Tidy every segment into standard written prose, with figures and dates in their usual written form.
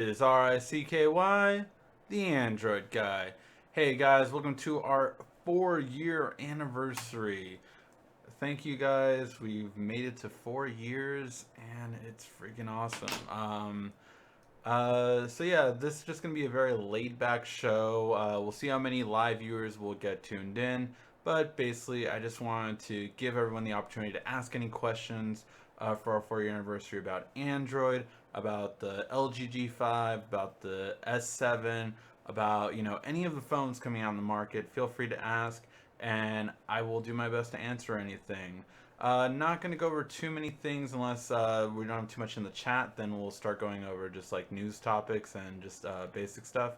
Is RICKY, the Android guy. Hey guys, welcome to our 4 year anniversary. Thank you guys. We've made it to 4 years and it's freaking awesome. So yeah, this is just gonna be a very laid back show. We'll see how many live viewers will get tuned in. But basically, I just wanted to give everyone the opportunity to ask any questions for our 4 year anniversary about Android, about the LG G5, about the S7, about any of the phones coming out in the market. Feel free to ask, and I will do my best to answer anything. Not going to go over too many things unless we don't have too much in the chat. Then we'll start going over just like news topics and just basic stuff.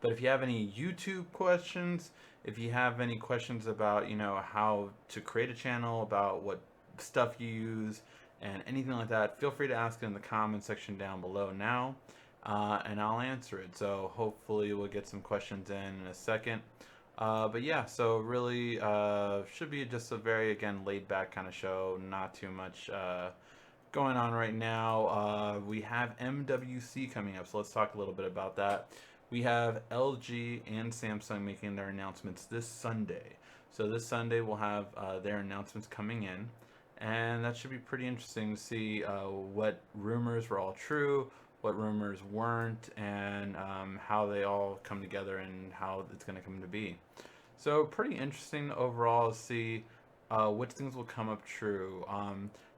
But if you have any YouTube questions, if you have any questions about how to create a channel, about what stuff you use, and anything like that, feel free to ask it in the comment section down below now, and I'll answer it. So hopefully we'll get some questions in a second. But yeah, so really should be just a very, again, laid back kind of show. Not too much going on right now. We have MWC coming up, so let's talk a little bit about that. We have LG and Samsung making their announcements this Sunday. So this Sunday we'll have their announcements coming in, and that should be pretty interesting to see what rumors were all true, what rumors weren't, and how they all come together and how it's going to come to be. So pretty interesting overall to see which things will come up true.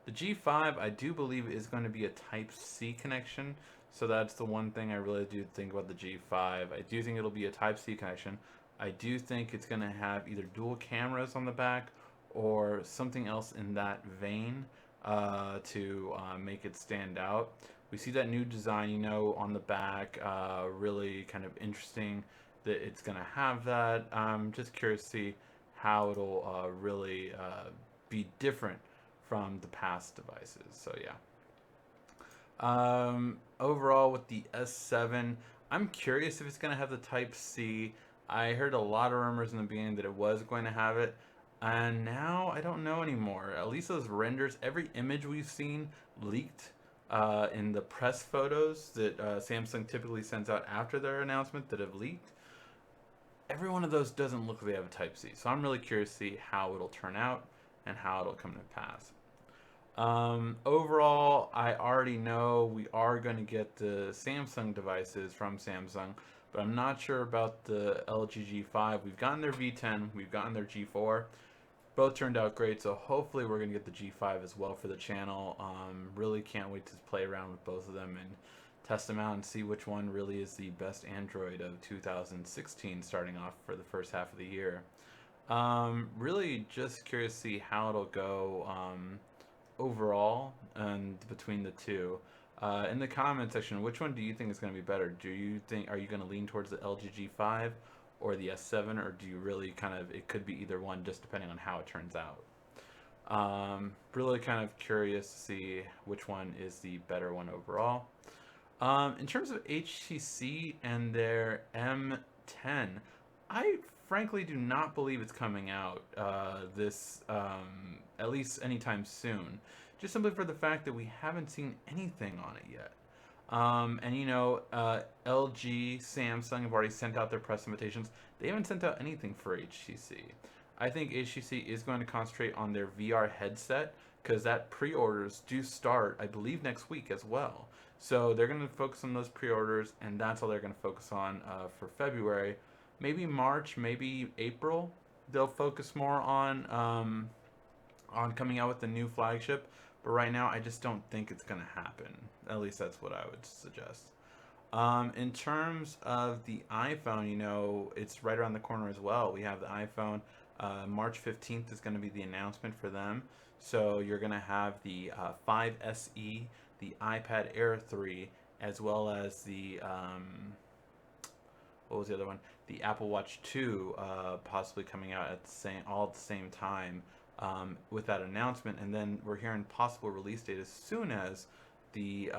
The G5, I do believe, is going to be a Type C connection. So that's the one thing I really do think about the G5. I do think it'll be a Type C connection. I do think it's going to have either dual cameras on the back or something else in that vein to make it stand out. We see that new design, on the back, really kind of interesting that it's going to have that. I'm just curious to see how it'll really be different from the past devices. So yeah. Overall, with the S7, I'm curious if it's going to have the Type C. I heard a lot of rumors in the beginning that it was going to have it, and now I don't know anymore. At least those renders, every image we've seen leaked in the press photos that Samsung typically sends out after their announcement that have leaked, every one of those doesn't look like they have a Type C. So I'm really curious to see how it'll turn out and how it'll come to pass. Overall, I already know we are going to get the Samsung devices from Samsung, but I'm not sure about the LG G5. We've gotten their V10, we've gotten their G4. Both turned out great, so hopefully we're going to get the G5 as well for the channel. Really can't wait to play around with both of them and test them out and see which one really is the best Android of 2016 starting off for the first half of the year. Really just curious to see how it'll go overall and between the two. In the comment section, which one do you think is going to be better? Are you going to lean towards the LG G5 or the S7, or do you really it could be either one just depending on how it turns out? Really kind of curious to see which one is the better one overall. In terms of HTC and their M10, I frankly do not believe it's coming out at least anytime soon. Just simply for the fact that we haven't seen anything on it yet. LG, Samsung have already sent out their press invitations. They haven't sent out anything for HTC. I think HTC is going to concentrate on their VR headset because that pre-orders do start, I believe, next week as well. So they're going to focus on those pre-orders, and that's all they're going to focus on for February. Maybe March, maybe April, they'll focus more on coming out with the new flagship. But right now, I just don't think it's going to happen. At least that's what I would suggest. In terms of the iPhone, it's right around the corner as well. We have the iPhone. March 15th is going to be the announcement for them. So you're going to have the 5SE, the iPad Air 3, as well as the, what was the other one? The Apple Watch 2 possibly coming out all at the same time with that announcement. And then we're hearing possible release date as soon as the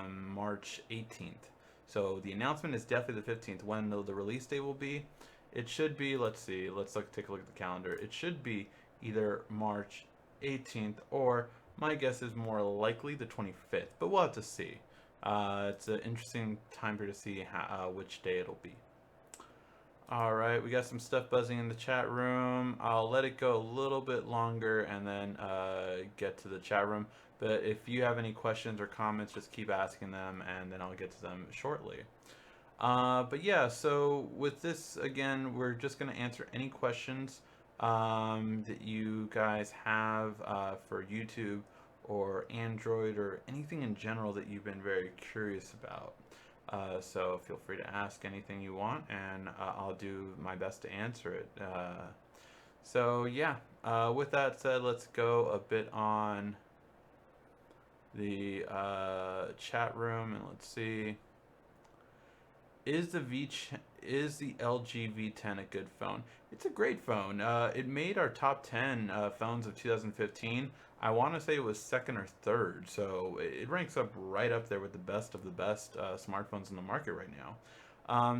March 18th. So the announcement is definitely the 15th. When the release date will be, it should be, let's see, take a look at the calendar. It should be either March 18th or my guess is more likely the 25th, but we'll have to see. It's an interesting time period to see which day it'll be. All right, we got some stuff buzzing in the chat room. I'll let it go a little bit longer and then get to the chat room. But if you have any questions or comments, just keep asking them and then I'll get to them shortly. But yeah, so with this, again, we're just going to answer any questions that you guys have for YouTube or Android or anything in general that you've been very curious about. So feel free to ask anything you want, and I'll do my best to answer it. So yeah, with that said, let's go a bit on the chat room, and let's see. Is the LG V10 a good phone? It's a great phone. It made our top 10 phones of 2015. I want to say it was second or third, so it ranks up right up there with the best of the best smartphones in the market right now.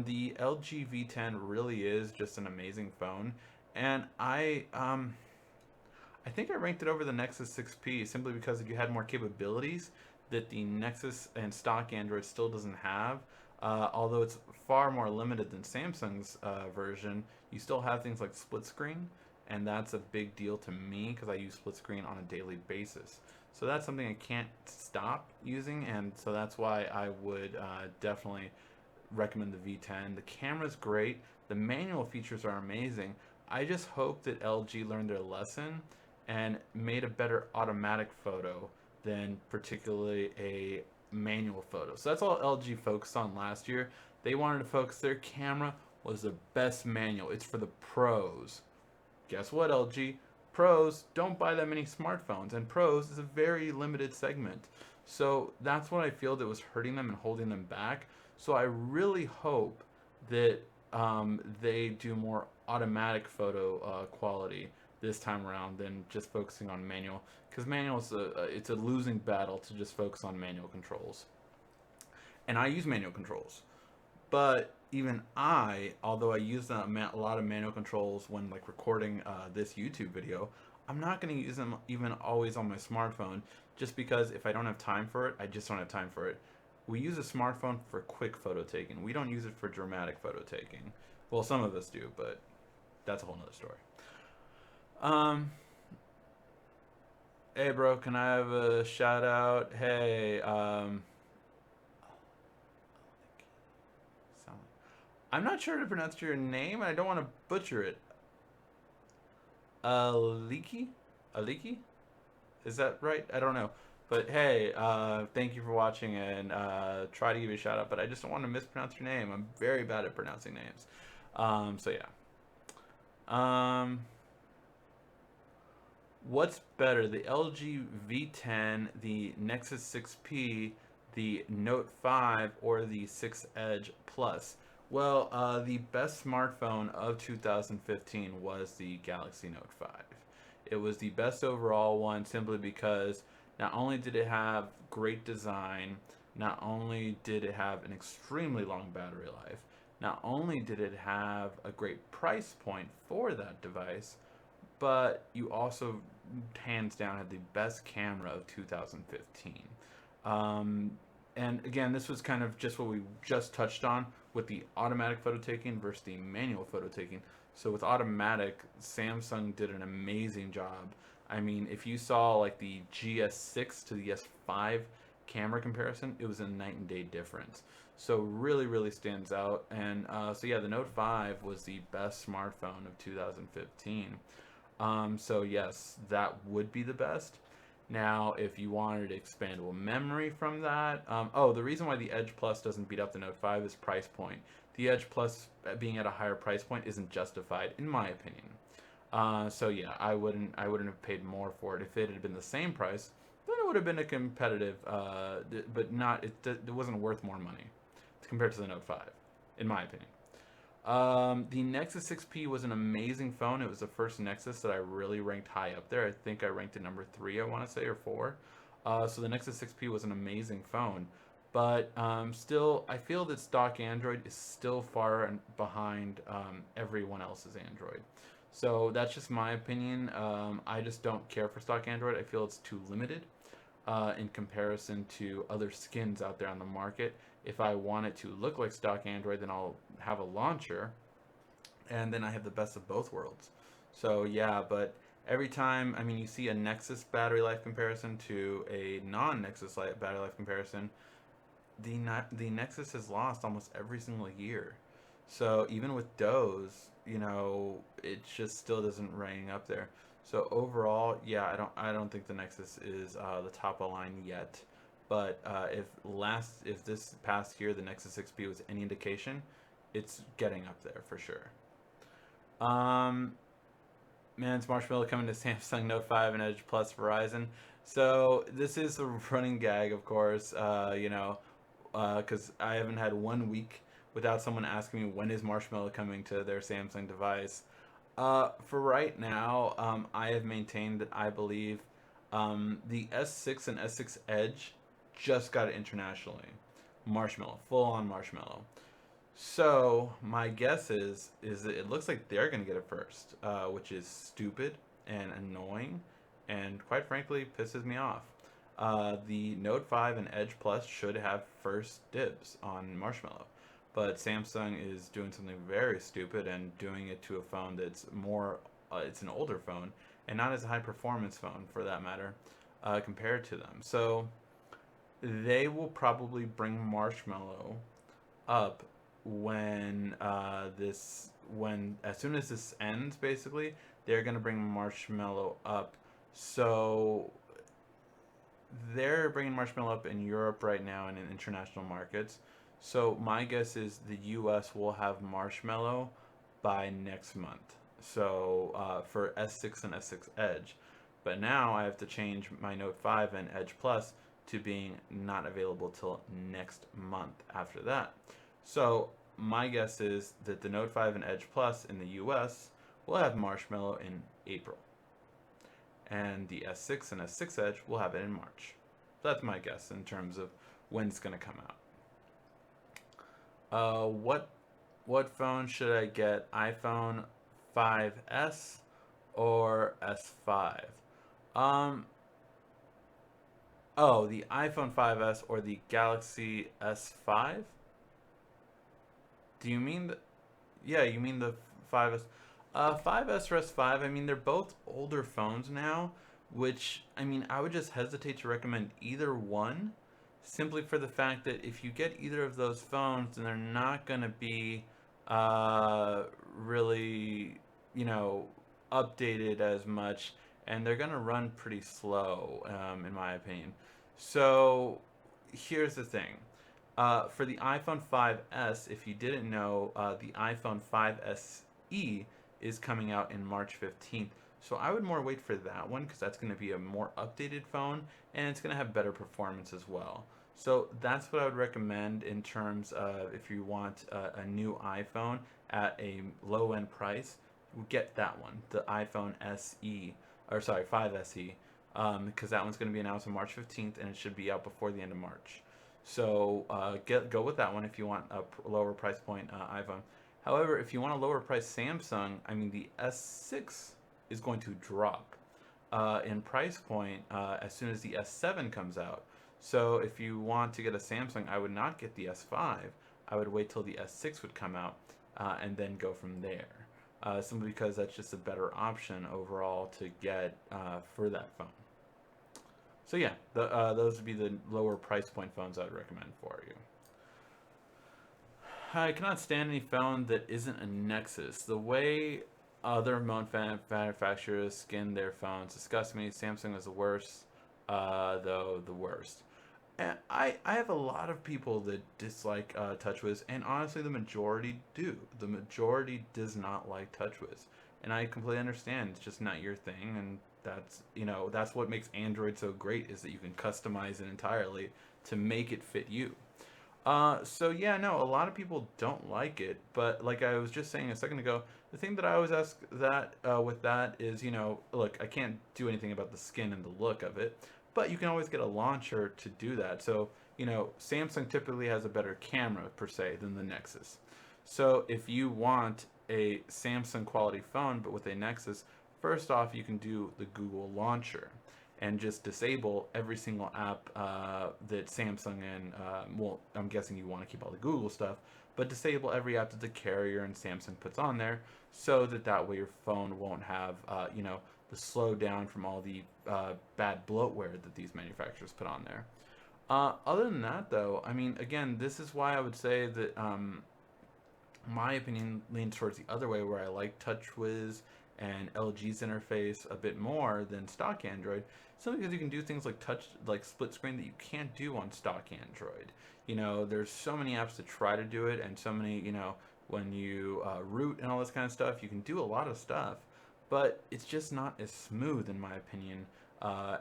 The LG V10 really is just an amazing phone, and I think I ranked it over the Nexus 6P simply because you had more capabilities that the Nexus and stock Android still doesn't have. Although it's far more limited than Samsung's version, you still have things like split screen, and that's a big deal to me because I use split screen on a daily basis. So that's something I can't stop using, and so that's why I would definitely recommend the V10. The camera's great, the manual features are amazing. I just hope that LG learned their lesson and made a better automatic photo than particularly a manual photo. So that's all LG focused on last year. They wanted to focus their camera was the best manual. It's for the pros. Guess what, LG? Pros don't buy that many smartphones, and pros is a very limited segment. So that's what I feel that was hurting them and holding them back. So I really hope that they do more automatic photo quality this time around than just focusing on manual, because manual is it's a losing battle to just focus on manual controls. And I use manual controls, but even although I use a lot of manual controls when like recording this YouTube video, I'm not going to use them even always on my smartphone, just because if I don't have time for it, I just don't have time for it. We use a smartphone for quick photo taking. We don't use it for dramatic photo taking. Well, some of us do, but that's a whole nother story. Hey bro, can I have a shout out? Hey, I'm not sure to pronounce your name, and I don't want to butcher it. Aliki? Aliki? Is that right? I don't know. But hey, thank you for watching, and try to give you a shout out, but I just don't want to mispronounce your name. I'm very bad at pronouncing names. So yeah. What's better, the LG V10, the Nexus 6P, the Note 5, or the 6 Edge Plus? Well, the best smartphone of 2015 was the Galaxy Note 5. It was the best overall one simply because not only did it have great design, not only did it have an extremely long battery life, not only did it have a great price point for that device, but you also hands down had the best camera of 2015. And again, this was kind of just what we just touched on with the automatic photo taking versus the manual photo taking. So with automatic, Samsung did an amazing job. I mean, if you saw like the GS6 to the S5 camera comparison, it was a night and day difference. So really, really stands out. And so yeah, the Note 5 was the best smartphone of 2015. So yes, that would be the best. Now, if you wanted expandable memory from that, the reason why the Edge Plus doesn't beat up the Note 5 is price point. The Edge Plus being at a higher price point isn't justified, in my opinion. So yeah, I wouldn't have paid more for it. If it had been the same price, then it would have been a competitive, but not it wasn't worth more money compared to the Note 5, in my opinion. The Nexus 6P was an amazing phone. It was the first Nexus that I really ranked high up there. I think I ranked it number 3, I want to say, or 4. So the Nexus 6P was an amazing phone. But still, I feel that stock Android is still far behind everyone else's Android. So that's just my opinion. I just don't care for stock Android. I feel it's too limited. in comparison to other skins out there on the market. If I want it to look like stock Android, then I'll have a launcher, and then I have the best of both worlds. So yeah, but every time, I mean, you see a Nexus battery life comparison to a non-Nexus battery life comparison, the Nexus has lost almost every single year. So even with Doze, it just still doesn't rank up there. So overall, yeah, I don't think the Nexus is the top of the line yet. But if this past year the Nexus 6P was any indication, it's getting up there for sure. Um, Man, it's Marshmallow coming to Samsung Note 5 and Edge Plus Verizon. So this is a running gag, of course. Because I haven't had 1 week without someone asking me when is Marshmallow coming to their Samsung device. For right now, I have maintained that I believe the S6 and S6 Edge just got it internationally. Marshmallow, full on Marshmallow. So my guess is that it looks like they're gonna get it first, which is stupid and annoying, and quite frankly pisses me off. The Note 5 and Edge Plus should have first dibs on Marshmallow, but Samsung is doing something very stupid and doing it to a phone that's more, it's an older phone and not as a high performance phone for that matter, compared to them. So they will probably bring Marshmallow up when as soon as this ends, basically they're gonna bring Marshmallow up. So they're bringing Marshmallow up in Europe right now and in international markets. So my guess is the U.S. will have Marshmallow by next month. So for S6 and S6 Edge, but now I have to change my Note 5 and Edge Plus to being not available till next month after that. So my guess is that the Note 5 and Edge Plus in the US will have Marshmallow in April. And the S6 and S6 Edge will have it in March. That's my guess in terms of when it's going to come out. What phone should I get? iPhone 5S or S5? Um, oh, the iPhone 5S or the Galaxy S5? Do you mean the? Yeah, you mean the 5S? 5S or S5. I mean, they're both older phones now, which I mean, I would just hesitate to recommend either one, simply for the fact that if you get either of those phones, then they're not gonna be really, you know, updated as much, and they're gonna run pretty slow, in my opinion. So here's the thing. For the iPhone 5S, if you didn't know, the iPhone 5SE is coming out in March 15th. So I would more wait for that one because that's going to be a more updated phone and it's going to have better performance as well. So that's what I would recommend in terms of if you want a new iPhone at a low end price, get that one, the iPhone SE, or sorry, 5SE, because that one's going to be announced on March 15th and it should be out before the end of March. So go with that one if you want a lower price point iPhone. However, if you want a lower price Samsung, I mean the S6 is going to drop in price point as soon as the S7 comes out. So if you want to get a Samsung, I would not get the S5. I would wait till the S6 would come out and then go from there. Simply because that's just a better option overall to get for that phone. So yeah, those would be the lower price point phones I would recommend for you. I cannot stand any phone that isn't a Nexus. The way other manufacturers skin their phones disgusts me. Samsung is the worst, though the worst. And I have a lot of people that dislike TouchWiz, and honestly, the majority do. The majority does not like TouchWiz, and I completely understand. It's just not your thing, and that's what makes Android so great is that you can customize it entirely to make it fit you. So yeah, no, a lot of people don't like it, but like I was just saying a second ago, the thing that I always ask that with that is, look, I can't do anything about the skin and the look of it, but you can always get a launcher to do that. So, Samsung typically has a better camera per se than the Nexus. So if you want a Samsung quality phone but with a Nexus, first off, you can do the Google launcher. and just disable every single app that Samsung and, well, I'm guessing you want to keep all the Google stuff, but disable every app that the carrier and Samsung puts on there, so that way your phone won't have, the slowdown from all the bad bloatware that these manufacturers put on there. Other than that, though, I mean, again, this is why I would say that my opinion leans towards the other way, where I like TouchWiz and LG's interface a bit more than stock Android, simply because you can do things like split screen that you can't do on stock Android. There's so many apps that try to do it, and so many, when you root and all this kind of stuff, you can do a lot of stuff, but it's just not as smooth, in my opinion,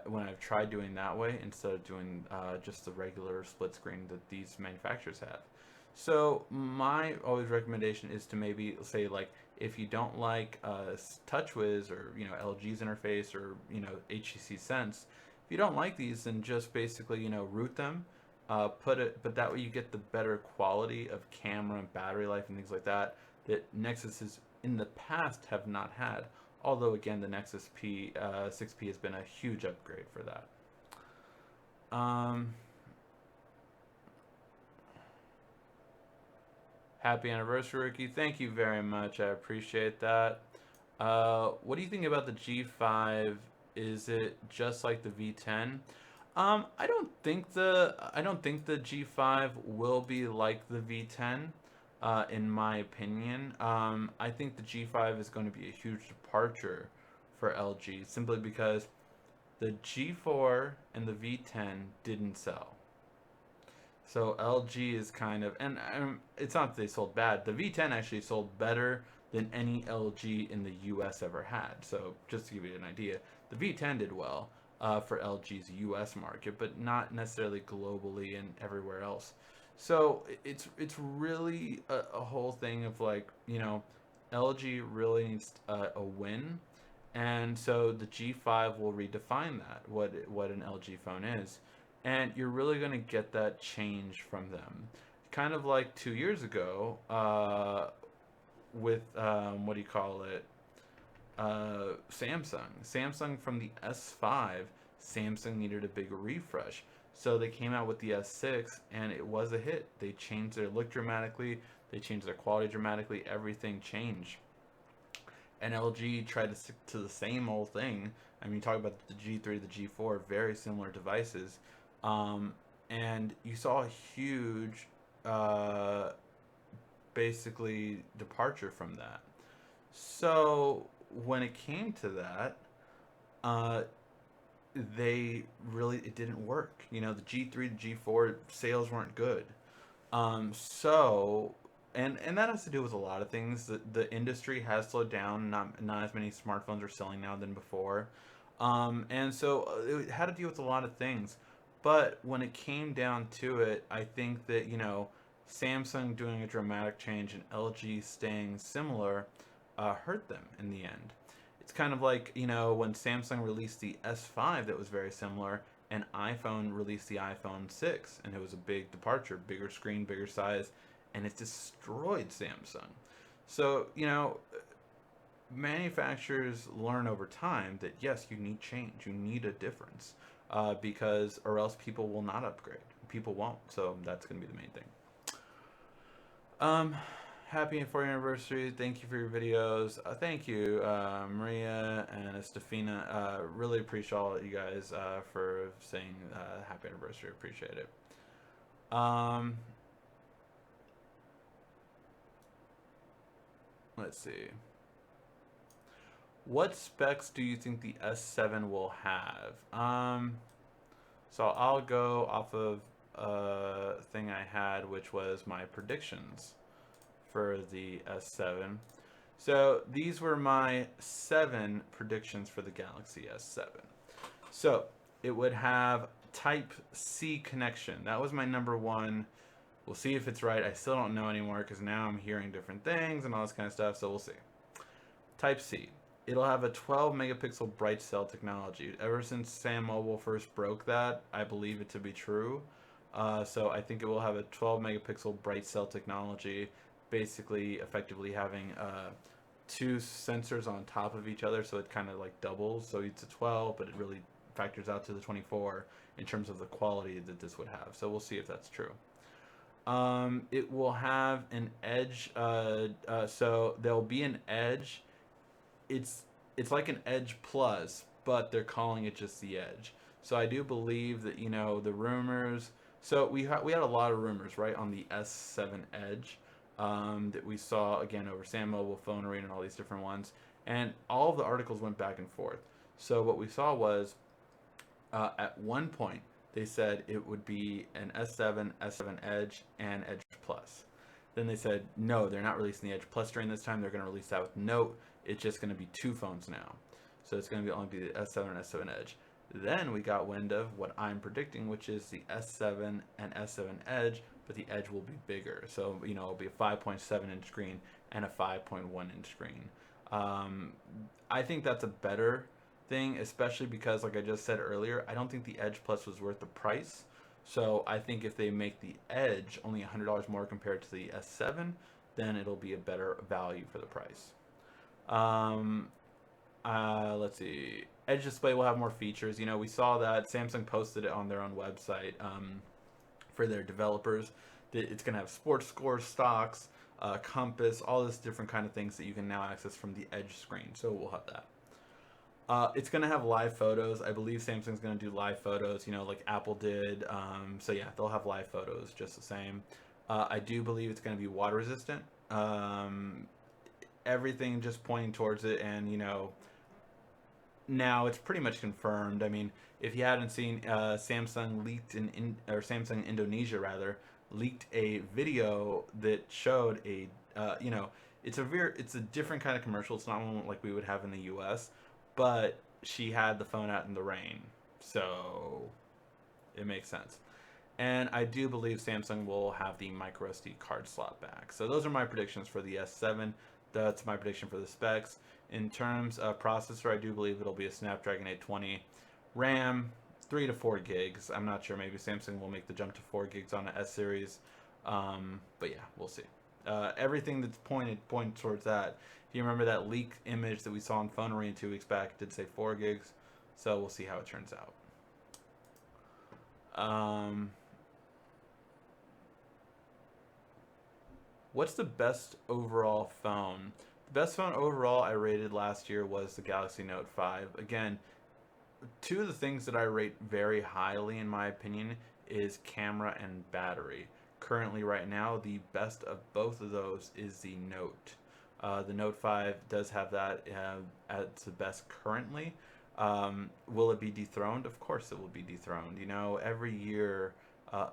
when I've tried doing that way instead of doing just the regular split screen that these manufacturers have. So my always recommendation is to maybe say, like, if you don't like TouchWiz or LG's interface or HTC Sense, if you don't like these, then just basically root them, but that way you get the better quality of camera and battery life and things like that that Nexuses in the past have not had. Although again, the Nexus 6P has been a huge upgrade for that. Happy anniversary, Ricky. Thank you very much. I appreciate that. What do you think about the G5? Is it just like the V10? I don't think the G5 will be like the V10, in my opinion. I think the G5 is going to be a huge departure for LG, simply because the G4 and the V10 didn't sell. So LG is kind of, and it's not that they sold bad. The V10 actually sold better than any LG in the US ever had. So just to give you an idea, the V10 did well for LG's US market, but not necessarily globally and everywhere else. So it's really a whole thing of, like, LG really needs a win, and so the G5 will redefine that, what an LG phone is, and you're really going to get that change from them, kind of like 2 years ago with what do you call it? Samsung from the S5, Samsung needed a big refresh. So they came out with the S6 and it was a hit. They changed their look dramatically, they changed their quality dramatically, everything changed. And LG tried to stick to the same old thing. I mean, talk about the G3, the G4, very similar devices. And you saw a huge, basically, departure from that. So when it came to that, uh, it didn't work. The G3 to G4 sales weren't good. So and that has to do with a lot of things. The industry has slowed down. Not as many smartphones are selling now than before. And so it had to deal with a lot of things. But when it came down to it, I think that, Samsung doing a dramatic change and LG staying similar hurt them in the end. It's kind of like, when Samsung released the S5 that was very similar, and iPhone released the iPhone 6, and it was a big departure, bigger screen, bigger size, and it destroyed Samsung. So, manufacturers learn over time that yes, you need change, you need a difference, because or else people will not upgrade. People won't. So that's going to be the main thing. Happy 4th anniversary. Thank you for your videos. Thank you, Maria and Estefina. Really appreciate all of you guys for saying happy anniversary. Appreciate it. Let's see. What specs do you think the S7 will have? So I'll go off of a thing I had, which was my predictions for the S7. So these were my 7 predictions for the Galaxy S7. So it would have Type-C connection. That was my number 1. We'll see if it's right. I still don't know anymore because now I'm hearing different things and all this kind of stuff, so we'll see. Type-C. It'll have a 12 megapixel bright cell technology. Ever since Sam Mobile first broke that, I believe it to be true. So I think it will have a 12 megapixel bright cell technology, basically effectively having 2 sensors on top of each other, so it kind of like doubles. So it's a 12, but it really factors out to the 24 in terms of the quality that this would have. So we'll see if that's true. It will have an edge. So there'll be an edge. It's it's like an Edge Plus, but they're calling it just the Edge. So I do believe that the rumors. So we had a lot of rumors, right, on the S7 Edge, that we saw again over Sam Mobile, Phone Arena, and all these different ones, and all of the articles went back and forth. So what we saw was, at one point they said it would be an S7, S7 Edge, and Edge Plus. Then they said no, they're not releasing the Edge Plus during this time. They're going to release that with Note. It's just going to be two phones now. So it's going to only be the S7 and S7 Edge. Then we got wind of what I'm predicting, which is the S7 and S7 Edge, but the Edge will be bigger. So, it'll be a 5.7 inch screen and a 5.1 inch screen. I think that's a better thing, especially because, like I just said earlier, I don't think the Edge Plus was worth the price. So I think if they make the Edge only $100 more compared to the S7, then it'll be a better value for the price. Let's see. Edge display will have more features. We saw that Samsung posted it on their own website, for their developers. It's going to have sports score, stocks, compass, all this different kind of things that you can now access from the Edge screen. So we'll have that. It's going to have live photos. I believe Samsung's going to do live photos, like Apple did. So yeah, they'll have live photos just the same. I do believe it's going to be water resistant. Everything just pointing towards it, and now it's pretty much confirmed. I mean, if you hadn't seen, Samsung leaked or Samsung Indonesia rather leaked a video that showed it's a different kind of commercial. It's not one like we would have in the U.S., but she had the phone out in the rain, so it makes sense. And I do believe Samsung will have the micro SD card slot back. So those are my predictions for the S7. That's my prediction for the specs. In terms of processor, I do believe it'll be a Snapdragon 820. RAM, 3 to 4 gigs. I'm not sure. Maybe Samsung will make the jump to 4 gigs on the S series. But yeah, we'll see. Everything that's pointed towards that. If you remember that leaked image that we saw on Phone Arena 2 weeks back, it did say 4 gigs. So we'll see how it turns out. What's the best overall phone? The best phone overall I rated last year was the Galaxy Note 5. Again, two of the things that I rate very highly, in my opinion, is camera and battery. Currently, right now, the best of both of those is the Note. The Note 5 does have that at the best currently. Will it be dethroned? Of course it will be dethroned. Every year,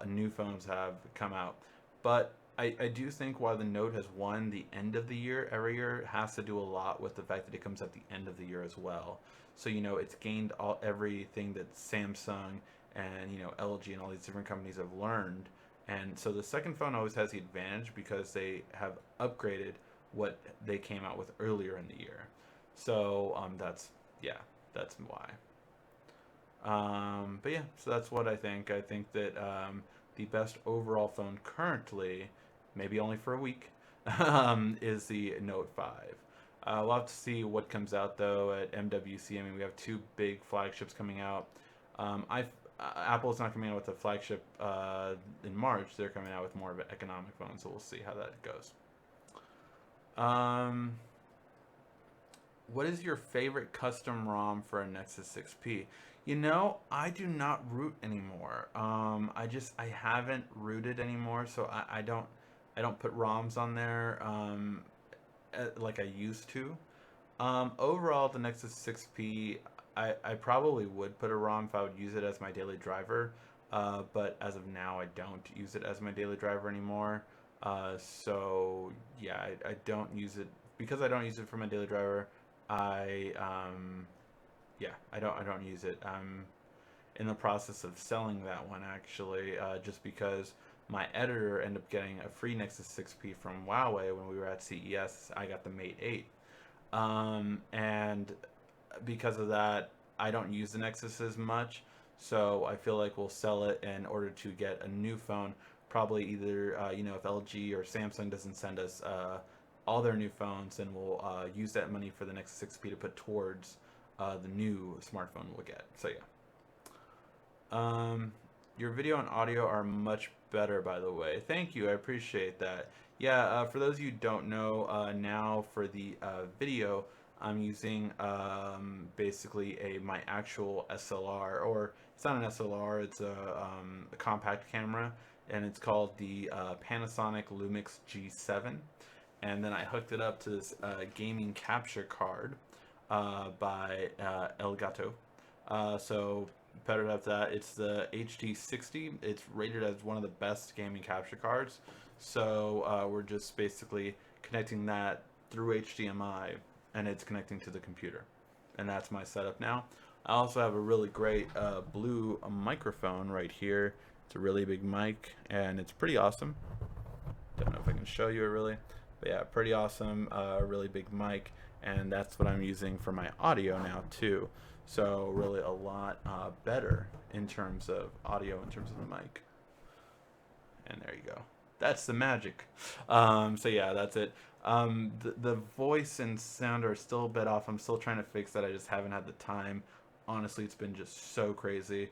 new phones have come out. But I do think while the Note has won the end of the year every year, it has to do a lot with the fact that it comes at the end of the year as well. So it's gained everything that Samsung and LG and all these different companies have learned, and so the second phone always has the advantage because they have upgraded what they came out with earlier in the year. So that's why. But yeah, so that's what I think. I think that the best overall phone currently, maybe only for a week, is the Note 5. We'll have to see what comes out though at MWC. I mean, we have two big flagships coming out. Apple's not coming out with a flagship in March. They're coming out with more of an economic phone, so we'll see how that goes. What is your favorite custom ROM for a Nexus 6P? I do not root anymore. I haven't rooted anymore, so I don't put ROMs on there like I used to. Overall, the Nexus 6P, I probably would put a ROM if I would use it as my daily driver, but as of now, I don't use it as my daily driver anymore. So yeah, I don't use it because I don't use it for my daily driver. I don't use it. I'm in the process of selling that one actually, just because my editor ended up getting a free Nexus 6P from Huawei when we were at CES. I got the Mate 8, and because of that, I don't use the Nexus as much. So I feel like we'll sell it in order to get a new phone. Probably either if LG or Samsung doesn't send us all their new phones, then we'll use that money for the Nexus 6P to put towards the new smartphone we'll get. So yeah. Um, your video and audio are much better, by the way. Thank you. I appreciate that. Yeah, for those of you who don't know, now for the video, I'm using basically my actual SLR, or it's not an SLR, it's a compact camera, and it's called the Panasonic Lumix G7. And then I hooked it up to this gaming capture card by Elgato. So better to have that. It's the HD60. It's rated as one of the best gaming capture cards. So we're just basically connecting that through HDMI, and it's connecting to the computer. And that's my setup now. I also have a really great blue microphone right here. It's a really big mic, and it's pretty awesome. Don't know if I can show you it really. But yeah, pretty awesome, really big mic, and that's what I'm using for my audio now too. So really a lot better in terms of audio, in terms of the mic. And there you go. That's the magic. So yeah, that's it. The voice and sound are still a bit off. I'm still trying to fix that. I just haven't had the time. Honestly, it's been just so crazy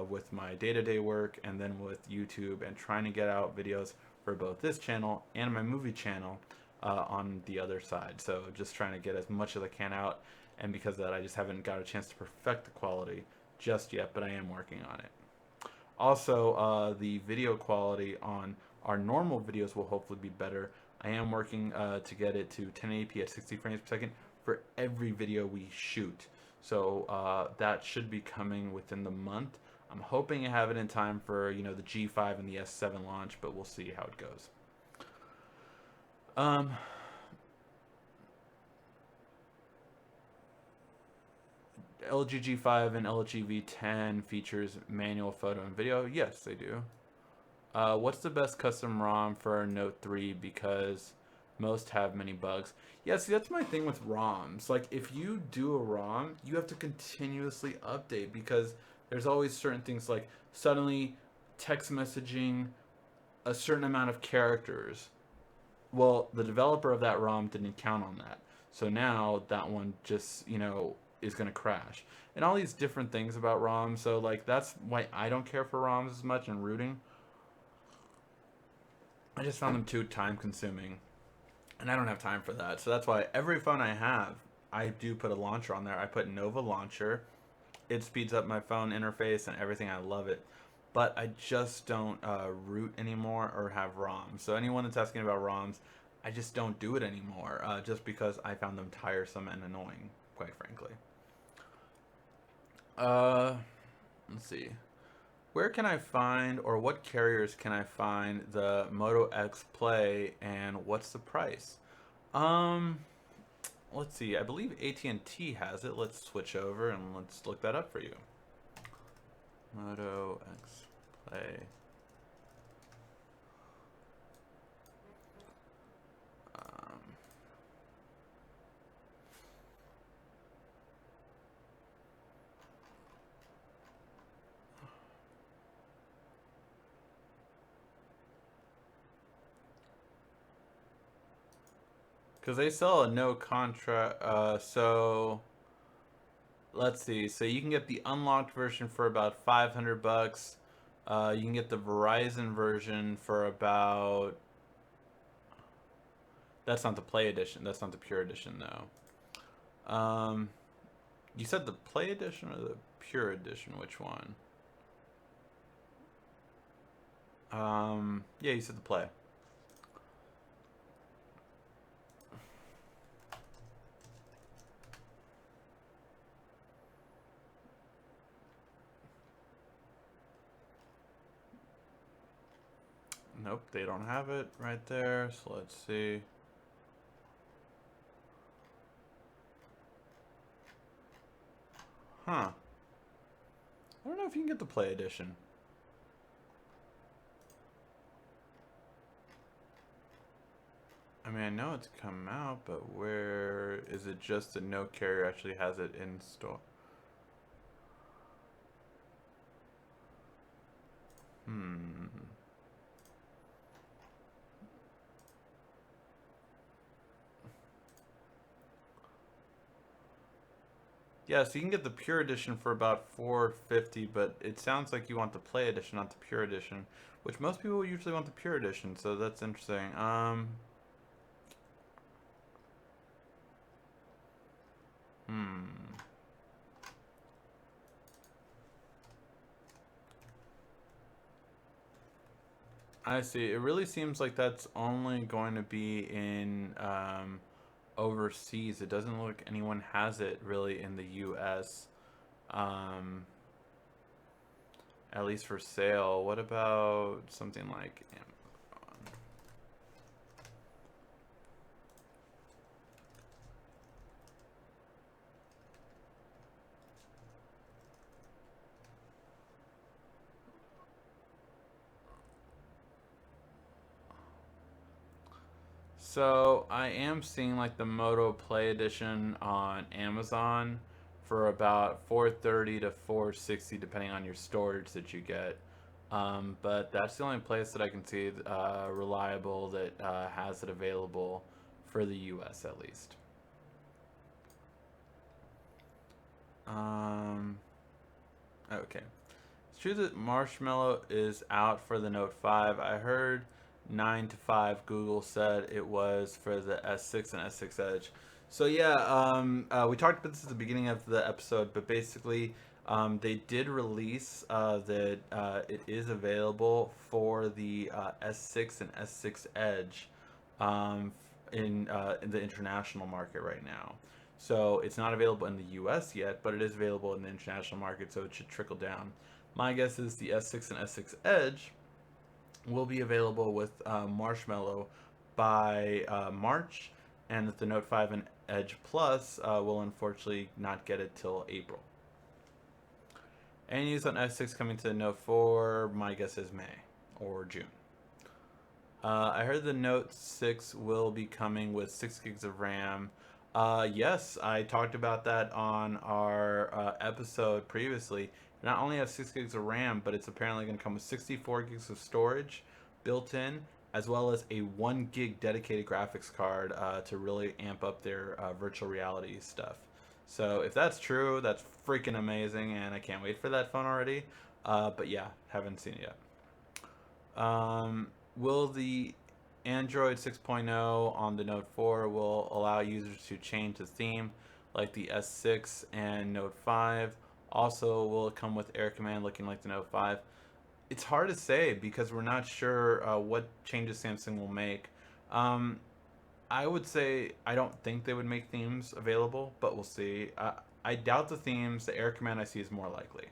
with my day-to-day work, and then with YouTube, and trying to get out videos for both this channel and my movie channel on the other side. So just trying to get as much as I can out, and because of that, I just haven't got a chance to perfect the quality just yet, but I am working on it. Also, the video quality on our normal videos will hopefully be better. I am working to get it to 1080p at 60 frames per second for every video we shoot. So that should be coming within the month. I'm hoping to have it in time for, the G5 and the S7 launch, but we'll see how it goes. LG G5 and LG V10 features manual photo and video. Yes, they do. What's the best custom ROM for Note 3, because most have many bugs? Yeah, see, that's my thing with ROMs. Like, if you do a ROM, you have to continuously update, because there's always certain things, like suddenly text messaging a certain amount of characters. Well, the developer of that ROM didn't count on that. So now that one just, is going to crash. And all these different things about ROMs. So, like, that's why I don't care for ROMs as much and rooting. I just found them too time consuming, and I don't have time for that. So that's why every phone I have, I do put a launcher on there. I put Nova Launcher. It speeds up my phone interface and everything. I love it. But I just don't root anymore or have ROMs. So anyone that's asking about ROMs, I just don't do it anymore, just because I found them tiresome and annoying, quite frankly. Let's see. Where can I find, or what carriers can I find the Moto X Play, and what's the price? Let's see. I believe AT&T has it. Let's switch over and let's look that up for you. Moto X Play. Because they sell a no contract, so let's see. So you can get the unlocked version for about 500 bucks. You can get the Verizon version for about. That's not the Play Edition. That's not the Pure Edition, though. You said the Play Edition or the Pure Edition? Which one? Yeah, you said the Play. Nope, they don't have it right there. So let's see. Huh. I don't know if you can get the Play Edition. I mean, I know it's come out, but where is it? Just that no carrier actually has it in store. Yeah, so you can get the Pure Edition for about 450, but it sounds like you want the Play Edition, not the Pure Edition, which most people usually want the Pure Edition, so that's interesting. Hmm. I see. It really seems like that's only going to be in overseas. It doesn't look like anyone has it really in the US. Um, at least for sale. What about something like Amazon? So I am seeing like the Moto Play Edition on Amazon for about 430 to 460 depending on your storage that you get. But that's the only place that I can see reliable that has it available for the US at least. Um, okay. It's true that Marshmallow is out for the Note 5. I heard 9 to 5 Google said it was for the S6 and S6 Edge. So yeah, we talked about this at the beginning of the episode, but basically, they did release that it is available for the S6 and S6 Edge in the international market right now. So it's not available in the US yet, but it is available in the international market, so it should trickle down. My guess is the S6 and S6 Edge will be available with Marshmallow by March, and that the Note 5 and Edge Plus will unfortunately not get it till April. Any news on S6 coming to the Note 4? My guess is May or June. I heard the Note 6 will be coming with 6 gigs of RAM. Yes, I talked about that on our episode previously. It not only has 6 gigs of RAM, but it's apparently going to come with 64 gigs of storage built in, as well as a 1 gig dedicated graphics card to really amp up their virtual reality stuff. So if that's true, that's freaking amazing, and I can't wait for that phone already. But yeah, haven't seen it yet. Will the Android 6.0 on the Note 4 will allow users to change the theme like the S6 and Note 5? Also, will it come with Air Command looking like the Note 5? It's hard to say because we're not sure what changes Samsung will make. Um, I would say I don't think they would make themes available, but we'll see. I doubt the themes. The Air Command I see is more likely.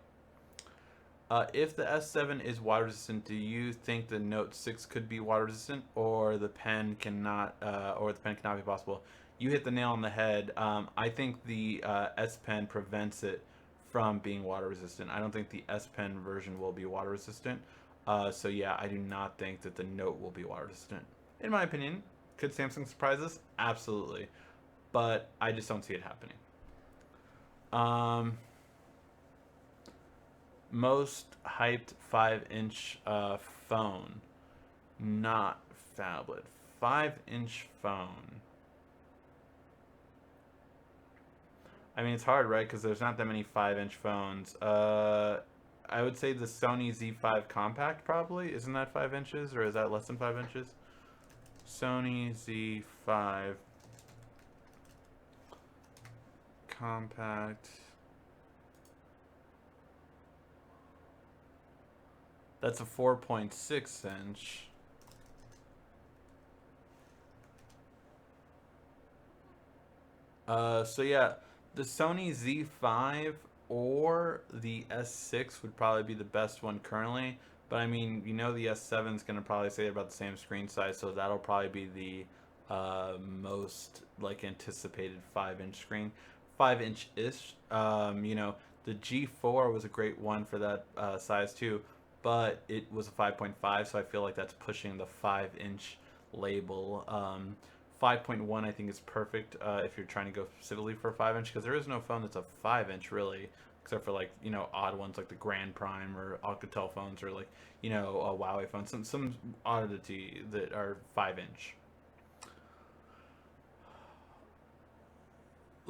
If the S7 is water resistant, do you think the Note 6 could be water resistant, or the pen cannot be possible? You hit the nail on the head. I think the S Pen prevents it from being water resistant. I don't think the S Pen version will be water resistant. So yeah, I do not think that the Note will be water resistant. In my opinion, could Samsung surprise us? Absolutely, but I just don't see it happening. Um, Most hyped 5-inch phone, not phablet. 5-inch phone. I mean, it's hard, right? Because there's not that many 5-inch phones. I would say the Sony Z5 Compact probably. Isn't that 5 inches, or is that less than 5 inches? Sony Z5 Compact. That's a 4.6 inch. So yeah, the Sony Z5 or the S6 would probably be the best one currently. But I mean, the S7 is gonna probably say about the same screen size, so that'll probably be the most like anticipated 5-inch screen, 5 inch ish. The G4 was a great one for that size too, but it was a 5.5, so I feel like that's pushing the 5-inch label. 5.1 I think is perfect if you're trying to go specifically for a 5-inch, because there is no phone that's a 5-inch really, except for like odd ones like the Grand Prime or Alcatel phones, or like a Huawei phone, some oddity that are 5-inch.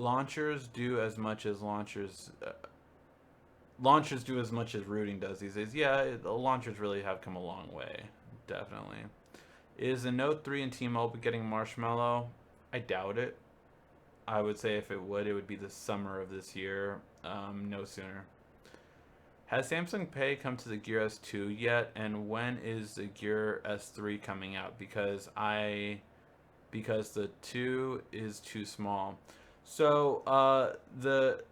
launchers do as much as launchers do as much as rooting does these days. Yeah, the launchers really have come a long way, definitely. Is the Note 3 and T-Mobile getting Marshmallow? I doubt it. I would say if it would be the summer of this year, no sooner. Has Samsung Pay come to the Gear S2 yet? And when is the Gear S3 coming out? Because the 2 is too small. So the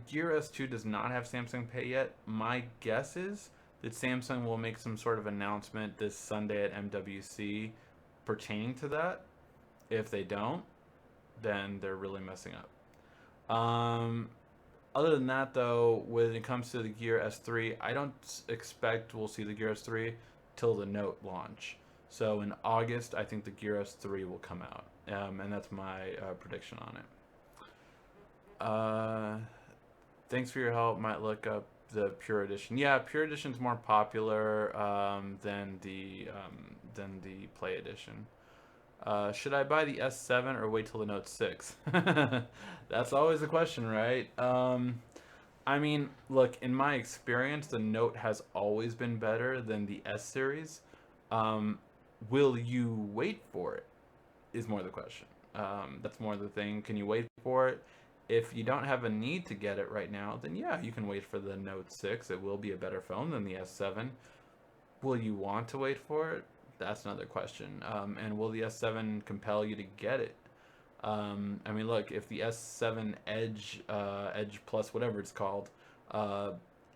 Gear S2 does not have Samsung Pay yet. My guess is that Samsung will make some sort of announcement this Sunday at MWC pertaining to that. If they don't, then they're really messing up. Other than that, though, when it comes to the Gear S3, I don't expect we'll see the Gear S3 till the Note launch. So in August, I think the Gear S3 will come out, and that's my prediction on it. Thanks for your help. Might look up the Pure Edition. Yeah, Pure Edition's more popular than the Play Edition. Should I buy the S7 or wait till the Note 6? That's always the question, right? I mean, look, in my experience, the Note has always been better than the S series. Um, will you wait for it? Is more the question. That's more the thing. Can you wait for it? If you don't have a need to get it right now, then yeah, you can wait for the Note 6. It will be a better phone than the S7. Will you want to wait for it? That's another question. And will the S7 compel you to get it? I mean, look, if the S7 Edge, Edge Plus, whatever it's called,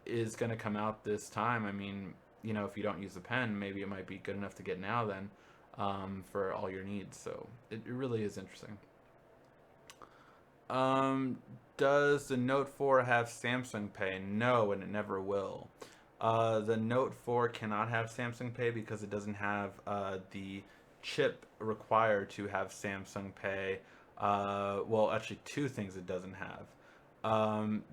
is going to come out this time, I mean, you know, if you don't use the pen, maybe it might be good enough to get now then, for all your needs. So it really is interesting. Um, does the Note 4 have Samsung Pay? No, and it never will. The Note 4 cannot have Samsung Pay because it doesn't have the chip required to have Samsung Pay. Well, actually, two things it doesn't have.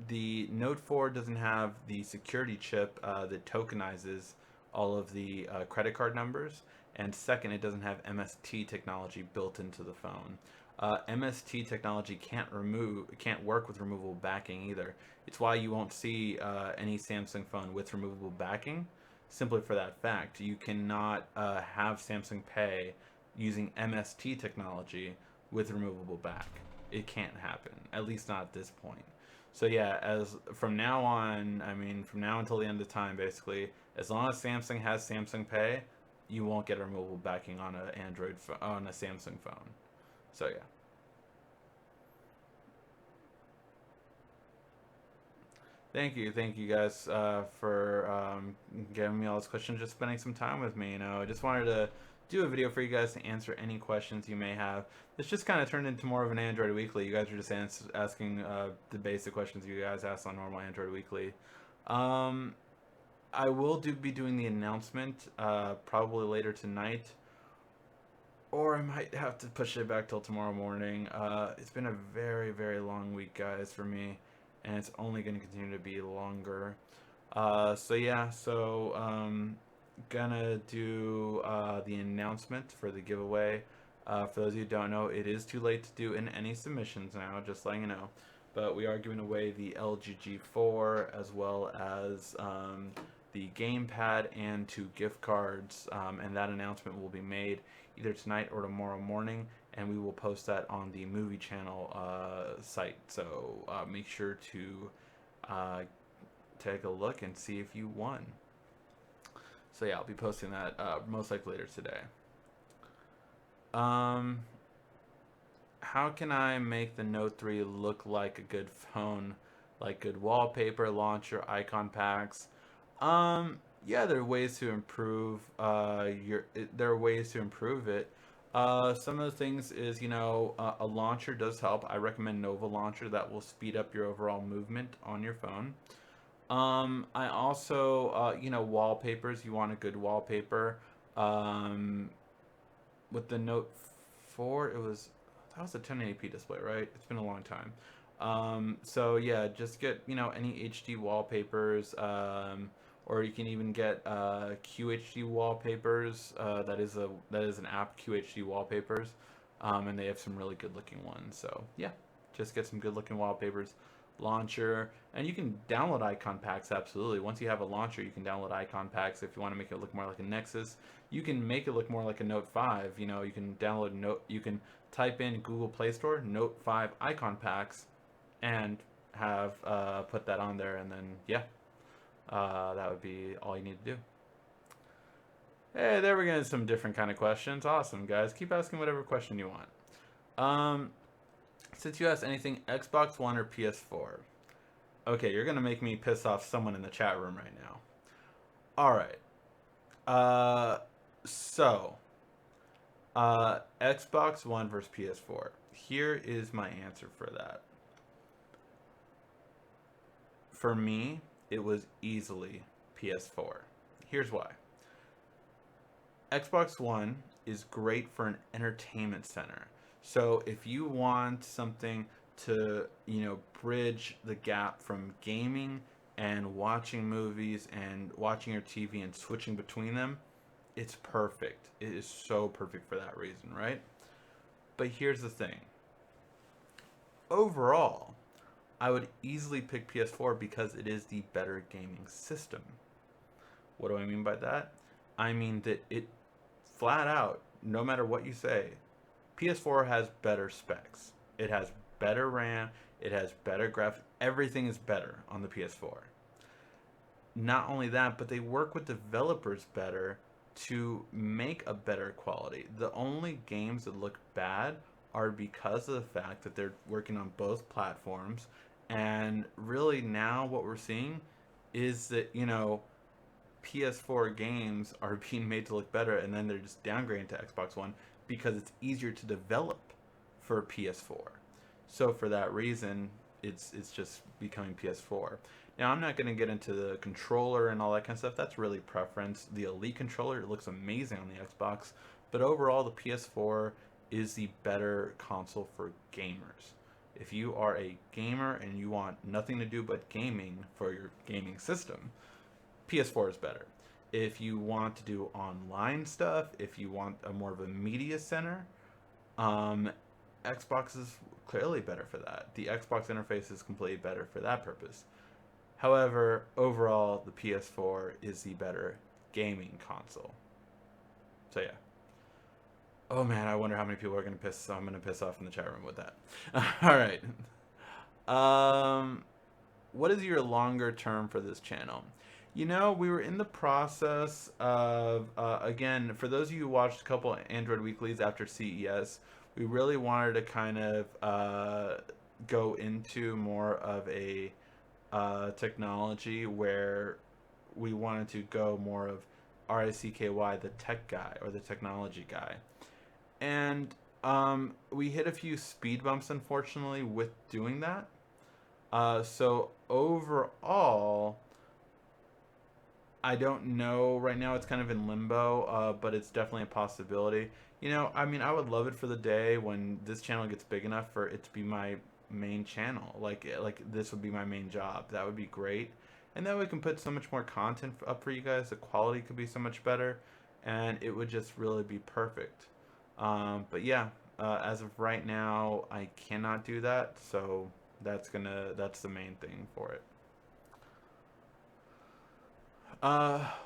The Note 4 doesn't have the security chip that tokenizes all of the credit card numbers. And second, it doesn't have MST technology built into the phone. MST technology can't work with removable backing either. It's why you won't see any Samsung phone with removable backing, simply for that fact. You cannot have Samsung Pay using MST technology with removable back. It can't happen, at least not at this point. So yeah, as from now on, I mean, from now until the end of time, basically, as long as Samsung has Samsung Pay, you won't get a removable backing on on a Samsung phone. So yeah. Thank you guys for giving me all this questions, just spending some time with me. You know, I just wanted to do a video for you guys to answer any questions you may have. This just kind of turned into more of an Android Weekly. You guys are just asking the basic questions you guys ask on normal Android Weekly. Um, I will be doing the announcement probably later tonight, or I might have to push it back till tomorrow morning. It's been a very long week, guys, for me, and it's only going to continue to be longer. So yeah, gonna do the announcement for the giveaway. For those of you who don't know, it is too late to do in any submissions now, just letting you know. But we are giving away the LG G4 as well as the gamepad and 2 gift cards, and that announcement will be made either tonight or tomorrow morning, and we will post that on the movie channel site. So make sure to take a look and see if you won. So yeah, I'll be posting that most likely later today. Um, how can I make the Note 3 look like a good phone, like good wallpaper, launcher, icon packs? Yeah, there are ways to improve there are ways to improve it. Some of the things is, you know, a launcher does help. I recommend Nova Launcher. That will speed up your overall movement on your phone. I also, you know, wallpapers. You want a good wallpaper. Um, with the Note 4, that was a 1080p display, right? It's been a long time. So yeah, just get, you know, any HD wallpapers, or you can even get QHD wallpapers. That is an app, QHD wallpapers, and they have some really good looking ones. So yeah. just get some good looking wallpapers, launcher, and you can download icon packs. Absolutely. Once you have a launcher, you can download icon packs if you want to make it look more like a Nexus. You can make it look more like a Note 5. You know, you can download Note. You can type in Google Play Store Note 5 icon packs, and have put that on there, and then yeah, that would be all you need to do. Hey, there we go. Some different kind of questions. Awesome, guys. Keep asking whatever question you want. Um, since you asked anything, Xbox One or PS4? Okay, you're gonna make me piss off someone in the chat room right now. All right. Uh, so, Xbox One versus PS4. Here is my answer for that. For me, it was easily PS4. Here's why. Xbox One is great for an entertainment center. So if you want something to, bridge the gap from gaming and watching movies and watching your TV and switching between them, it's perfect. It is so perfect for that reason, right? But here's the thing. Overall, I would easily pick PS4 because it is the better gaming system. What do I mean by that? I mean that it flat out, no matter what you say, PS4 has better specs. It has better RAM, it has better graphics, everything is better on the PS4. Not only that, but they work with developers better to make a better quality. The only games that look bad are because of the fact that they're working on both platforms, and really now what we're seeing is that, PS4 games are being made to look better, and then they're just downgrading to Xbox One because it's easier to develop for PS4. So for that reason, it's just becoming PS4. Now I'm not going to get into the controller and all that kind of stuff. That's really preference. The Elite controller, it looks amazing on the Xbox, but overall the PS4 is the better console for gamers. If you are a gamer and you want nothing to do but gaming for your gaming system, PS4 is better. If you want to do online stuff, if you want a more of a media center, Xbox is clearly better for that. The Xbox interface is completely better for that purpose. However, overall, the PS4 is the better gaming console. So yeah. Oh man, I wonder how many people are gonna piss. So I'm gonna piss off in the chat room with that. All right. What is your longer term for this channel? We were in the process of, again, for those of you who watched a couple Android Weeklies after CES, we really wanted to kind of go into more of a technology where we wanted to go more of RICKY, the tech guy or the technology guy. And we hit a few speed bumps, unfortunately, with doing that. So overall, I don't know. Right now, it's kind of in limbo, but it's definitely a possibility. I would love it for the day when this channel gets big enough for it to be my main channel. Like this would be my main job. That would be great. And then we can put so much more content up for you guys. The quality could be so much better, and it would just really be perfect. But yeah, as of right now, I cannot do that. So that's the main thing for it.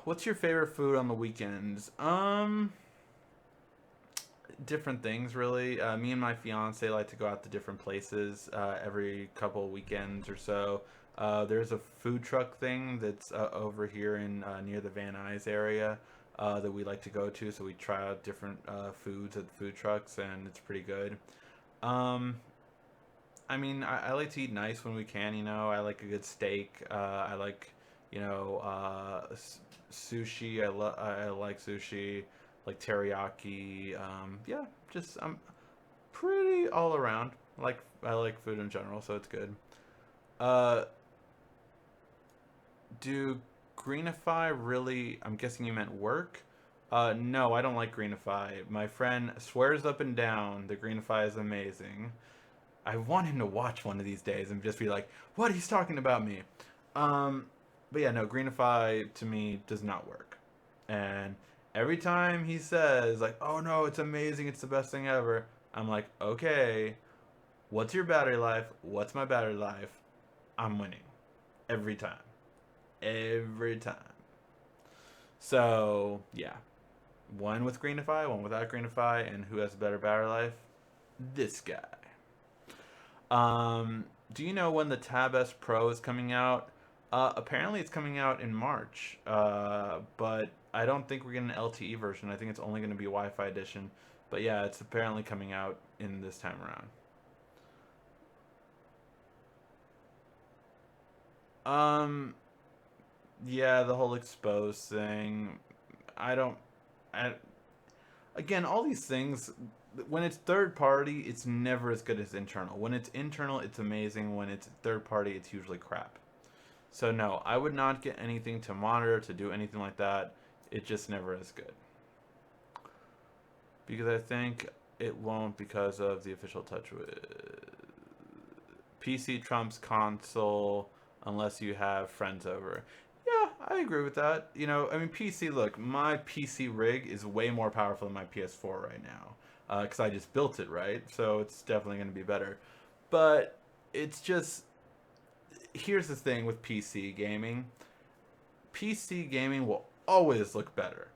What's your favorite food on the weekends? Different things, really. Me and my fiance like to go out to different places every couple of weekends or so. There's a food truck thing that's over here in near the Van Nuys area that we like to go to, so we try out different foods at the food trucks, and it's pretty good. Um, I like to eat nice when we can. I like a good steak. I like, sushi. I like sushi, like teriyaki. Yeah, just I'm pretty all around. I like food in general, so it's good. Uh, do Greenify really? I'm guessing you meant work. No, I don't like Greenify. My friend swears up and down that Greenify is amazing. I want him to watch one of these days and just be like, "What? He's talking about me." Um, but yeah, no, Greenify to me does not work. And every time he says like, "Oh no, it's amazing, it's the best thing ever," I'm like, "Okay, What's your battery life? What's my battery life? I'm winning every time. Every time. So yeah, one with Greenify, one without Greenify, and who has a better battery life? This guy. Do you know when the Tab S Pro is coming out? Apparently it's coming out in March, but I don't think we're getting an LTE version. I think it's only going to be Wi-Fi edition. But yeah, it's apparently coming out in this time around. Um, yeah, the whole exposed thing. I don't. I, again, all these things. When it's third party, it's never as good as internal. When it's internal, it's amazing. When it's third party, it's usually crap. So no, I would not get anything to monitor to do anything like that. It just never is good because I think it won't because of the official touch with PC trumps console unless you have friends over. Yeah, I agree with that. You know, I mean, PC. Look, my PC rig is way more powerful than my PS4 right now because I just built it, right? So it's definitely going to be better. But it's just here's the thing with PC gaming. PC gaming will always look better.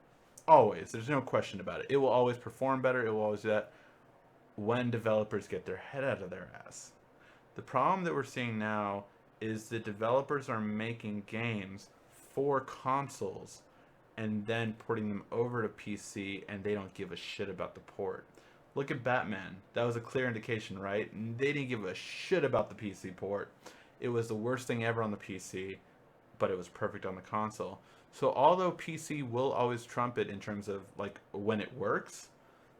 Always. There's no question about it. It will always perform better. It will always do that when developers get their head out of their ass. The problem that we're seeing now is that developers are making games for consoles and then porting them over to PC and they don't give a shit about the port. Look at Batman. That was a clear indication, right? They didn't give a shit about the PC port. It was the worst thing ever on the PC, but it was perfect on the console. So although PC will always trump it in terms of like when it works,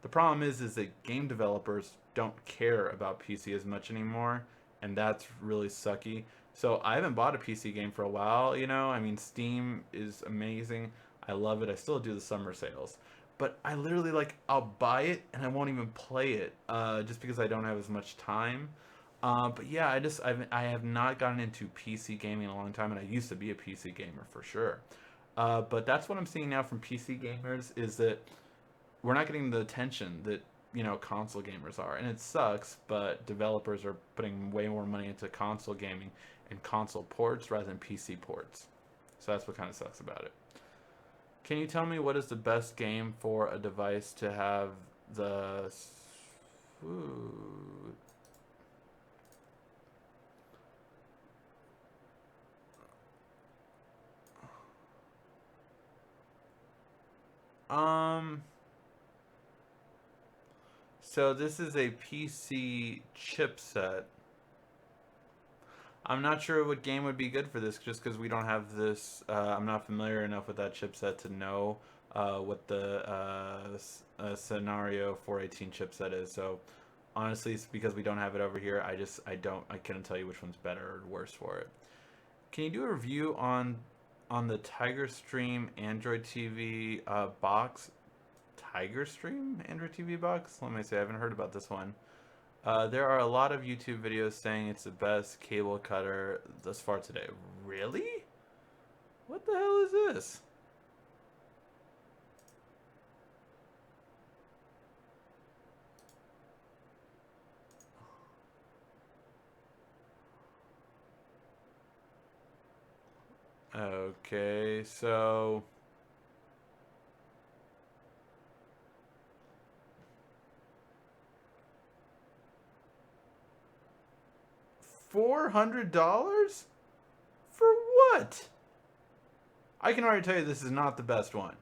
the problem is that game developers don't care about PC as much anymore, and that's really sucky. So I haven't bought a PC game for a while, you know? I mean, Steam is amazing. I love it. I still do the summer sales. But I literally like I'll buy it and I won't even play it just because I don't have as much time. But yeah, I have not gotten into PC gaming in a long time, and I used to be a PC gamer for sure. But that's what I'm seeing now from PC gamers is that we're not getting the attention that console gamers are, and it sucks. But developers are putting way more money into console gaming and console ports rather than PC ports. So that's what kind of sucks about it. Can you tell me what is the best game for a device to have the? Ooh. Um. So this is a PC chipset. I'm not sure what game would be good for this, just because we don't have this. I'm not familiar enough with that chipset to know what the scenario 418 chipset is. So honestly, it's because we don't have it over here. I couldn't tell you which one's better or worse for it. Can you do a review on the Tiger Stream Android TV box? Tiger Stream Android TV box? Let me see. I haven't heard about this one. There are a lot of YouTube videos saying it's the best cable cutter thus far today. Really? What the hell is this? Okay, so $400 for what? I can already tell you this is not the best one.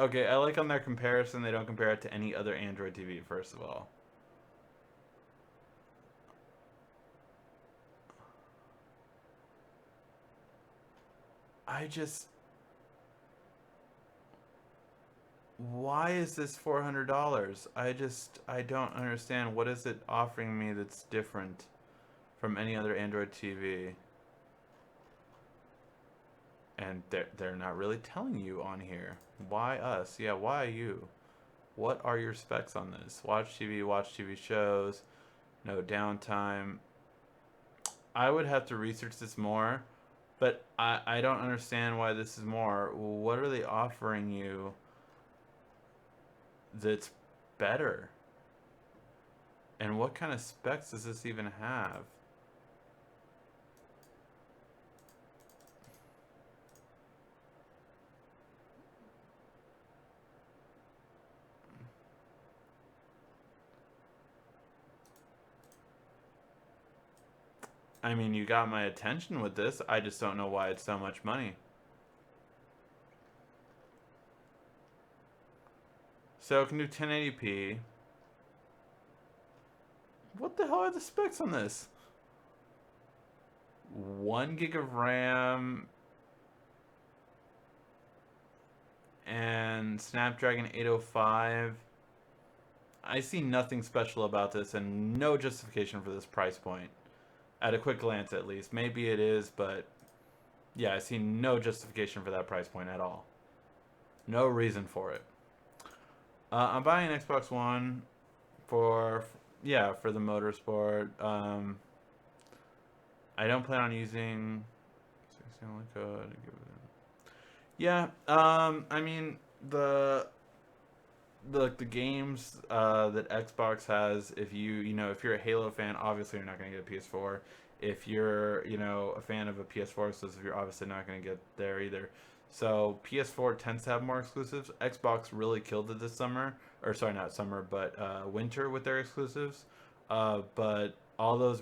Okay, I like on their comparison they don't compare it to any other Android TV. First of all, I just why is this $400? I don't understand. What is it offering me that's different from any other Android TV? And they're not really telling you on here. Why us? Yeah, why you? What are your specs on this? Watch TV shows, no downtime. I would have to research this more, but I don't understand why this is more. What are they offering you that's better? And what kind of specs does this even have? I mean, you got my attention with this. I just don't know why it's so much money. So it can do 1080p. What the hell are the specs on this? 1 gig of RAM and Snapdragon 805. I see nothing special about this and no justification for this price point. At a quick glance, at least. Maybe it is, but yeah, I see no justification for that price point at all. No reason for it. I'm buying an Xbox One for, yeah, for the motorsport. I don't plan on using 16 only code. Yeah, I mean the games that Xbox has. If if you're a Halo fan, obviously you're not going to get a PS4. If you're a fan of a PS4 exclusive, you're obviously not going to get there either. So PS4 tends to have more exclusives. Xbox really killed it this summer, or sorry, not summer, but winter with their exclusives. But all those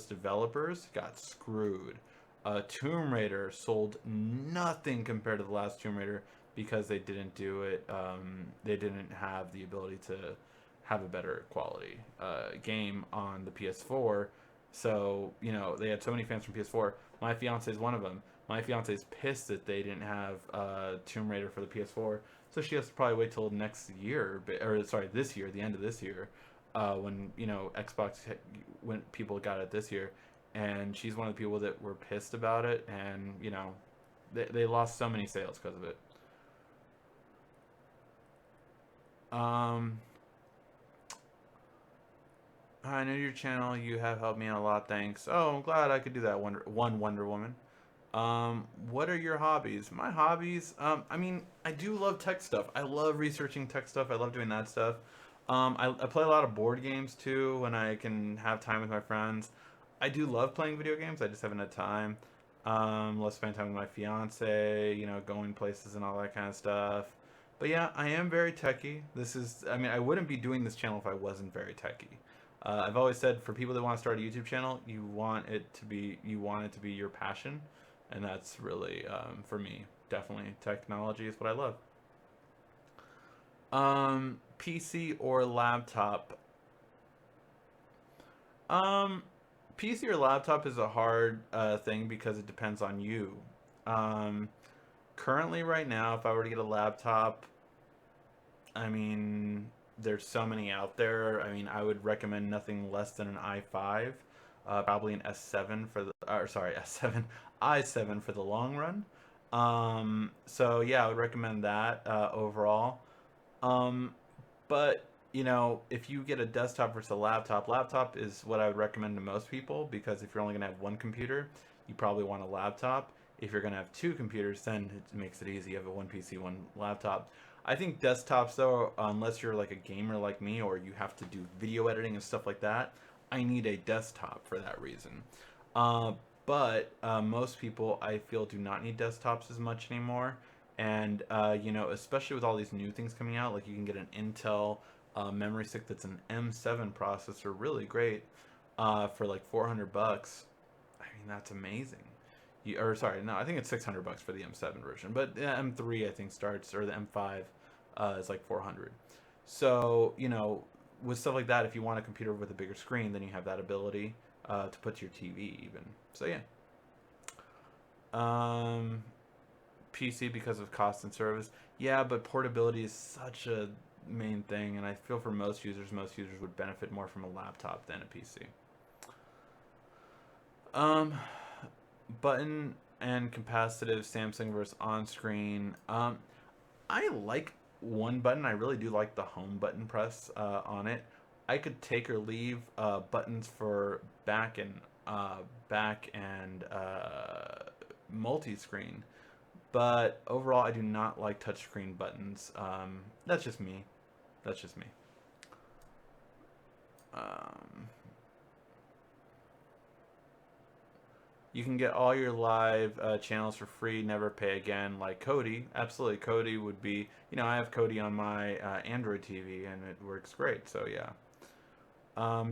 developers got screwed. Tomb Raider sold nothing compared to the last Tomb Raider because they didn't do it. They didn't have the ability to have a better quality game on the PS4. So they had so many fans from PS4. My fiance is one of them. My fiance is pissed that they didn't have Tomb Raider for the PS4. So she has to probably wait till next year, or sorry, this year, the end of this year, when Xbox when people got it this year, and she's one of the people that were pissed about it, and they lost so many sales because of it. Um, I know your channel. You have helped me out a lot. Thanks. Oh, I'm glad I could do that. Wonder Woman. What are your hobbies? My hobbies. I mean, I do love tech stuff. I love researching tech stuff. I love doing that stuff. I play a lot of board games too when I can have time with my friends. I do love playing video games. I just haven't had time. Love spending time with my fiance. Going places and all that kind of stuff. But yeah, I am very techy. I mean, I wouldn't be doing this channel if I wasn't very techy. I've always said for people that want to start a YouTube channel, you want it to be your passion, and that's really for me. Definitely, technology is what I love. PC or laptop? Um, PC or laptop is a hard thing because it depends on you. Um, Currently, right now, if I were to get a laptop, I mean, there's so many out there. I mean, I would recommend nothing less than an i5, probably an S7 for the, or sorry, S7, i7 for the long run. So yeah, I would recommend that overall. Um, but if you get a desktop versus a laptop is what I would recommend to most people because if you're only gonna have one computer, you probably want a laptop. If you're gonna have two computers, then it makes it easy. You have a one PC, one laptop. I think desktops though, unless you're like a gamer like me or you have to do video editing and stuff like that, I need a desktop for that reason. Uh, but most people I feel do not need desktops as much anymore. And especially with all these new things coming out, like you can get an Intel memory stick that's an M7 processor, really great, for like 400 bucks. I mean, that's amazing. Or sorry, no, I think it's 600 bucks for the M7 version, but the M3 I think starts, or the M5 is like 400. So with stuff like that, if you want a computer with a bigger screen, then you have that ability to put to your TV even. So yeah. Um, PC because of cost and service. Yeah, but portability is such a main thing, and I feel for most users would benefit more from a laptop than a PC. Um, Button and capacitive Samsung versus on-screen. I like one button. I really do like the home button press on it. I could take or leave buttons for back and back and multi-screen. But overall, I do not like touchscreen buttons. That's just me. That's just me. Um, you can get all your live channels for free, never pay again, like Kodi. Absolutely, Kodi would be. I have Kodi on my Android TV, and it works great. So yeah.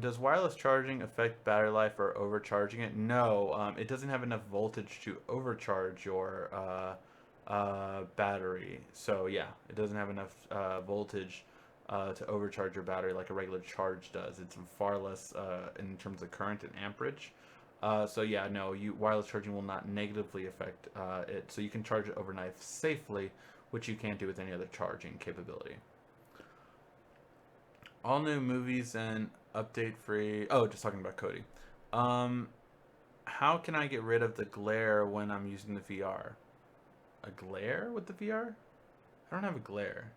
Does wireless charging affect battery life or overcharging it? No, it doesn't have enough voltage to overcharge your battery. So yeah, it doesn't have enough voltage to overcharge your battery like a regular charge does. It's far less in terms of current and amperage. So yeah, no, wireless charging will not negatively affect it. So you can charge it overnight safely, which you can't do with any other charging capability. All new movies and update free. Oh, just talking about Kodi. Um, how can I get rid of the glare when I'm using the VR? A glare with the VR? I don't have a glare.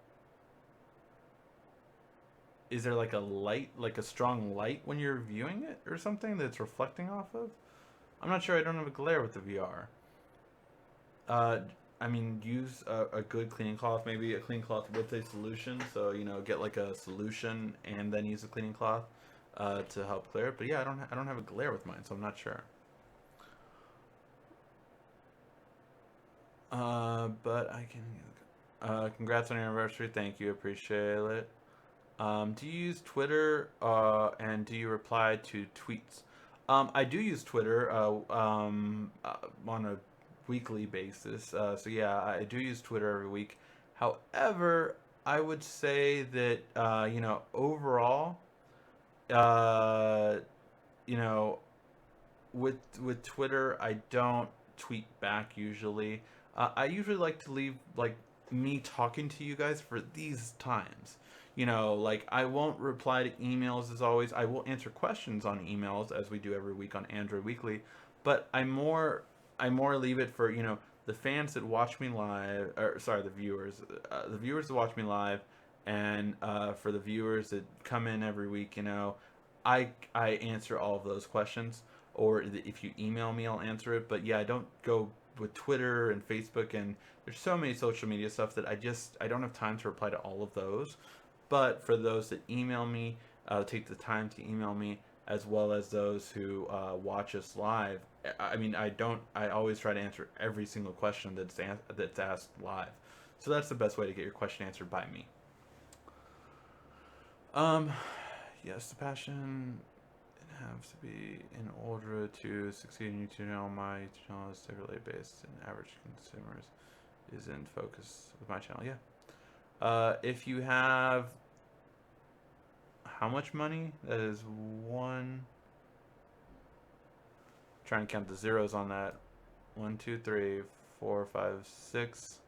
Is there like a light, like a strong light when you're viewing it or something that's reflecting off of? I'm not sure. I don't have a glare with the VR. Uh, I mean, use a good cleaning cloth, maybe a cleaning cloth with a solution. So get like a solution and then use a cleaning cloth to help clear it. But yeah, I don't have a glare with mine, so I'm not sure. But I can. Congrats on your anniversary. Thank you. Appreciate it. Do you use Twitter and do you reply to tweets? I do use Twitter on a weekly basis. So yeah, I do use Twitter every week. However, I would say that overall, uh, you know, with Twitter, I don't tweet back usually. I usually like to leave like me talking to you guys for these times. Like I won't reply to emails as always. I will answer questions on emails as we do every week on Android Weekly, but I more leave it for the fans that watch me live, or sorry, the viewers that watch me live, and for the viewers that come in every week. I answer all of those questions, or if you email me, I'll answer it. But yeah, I don't go with Twitter and Facebook, and there's so many social media stuff that I don't have time to reply to all of those. But for those that email me, take the time to email me, as well as those who watch us live. I mean, I always try to answer every single question that's asked live. So that's the best way to get your question answered by me. Um, yes, the passion has to be in order to succeed in YouTube channel. My channel is typically based in average consumers is in focus with my channel. Yeah. If you have how much money? That is one. Trying to count the zeros on that. 1, 2, 3, 4, 5, 6.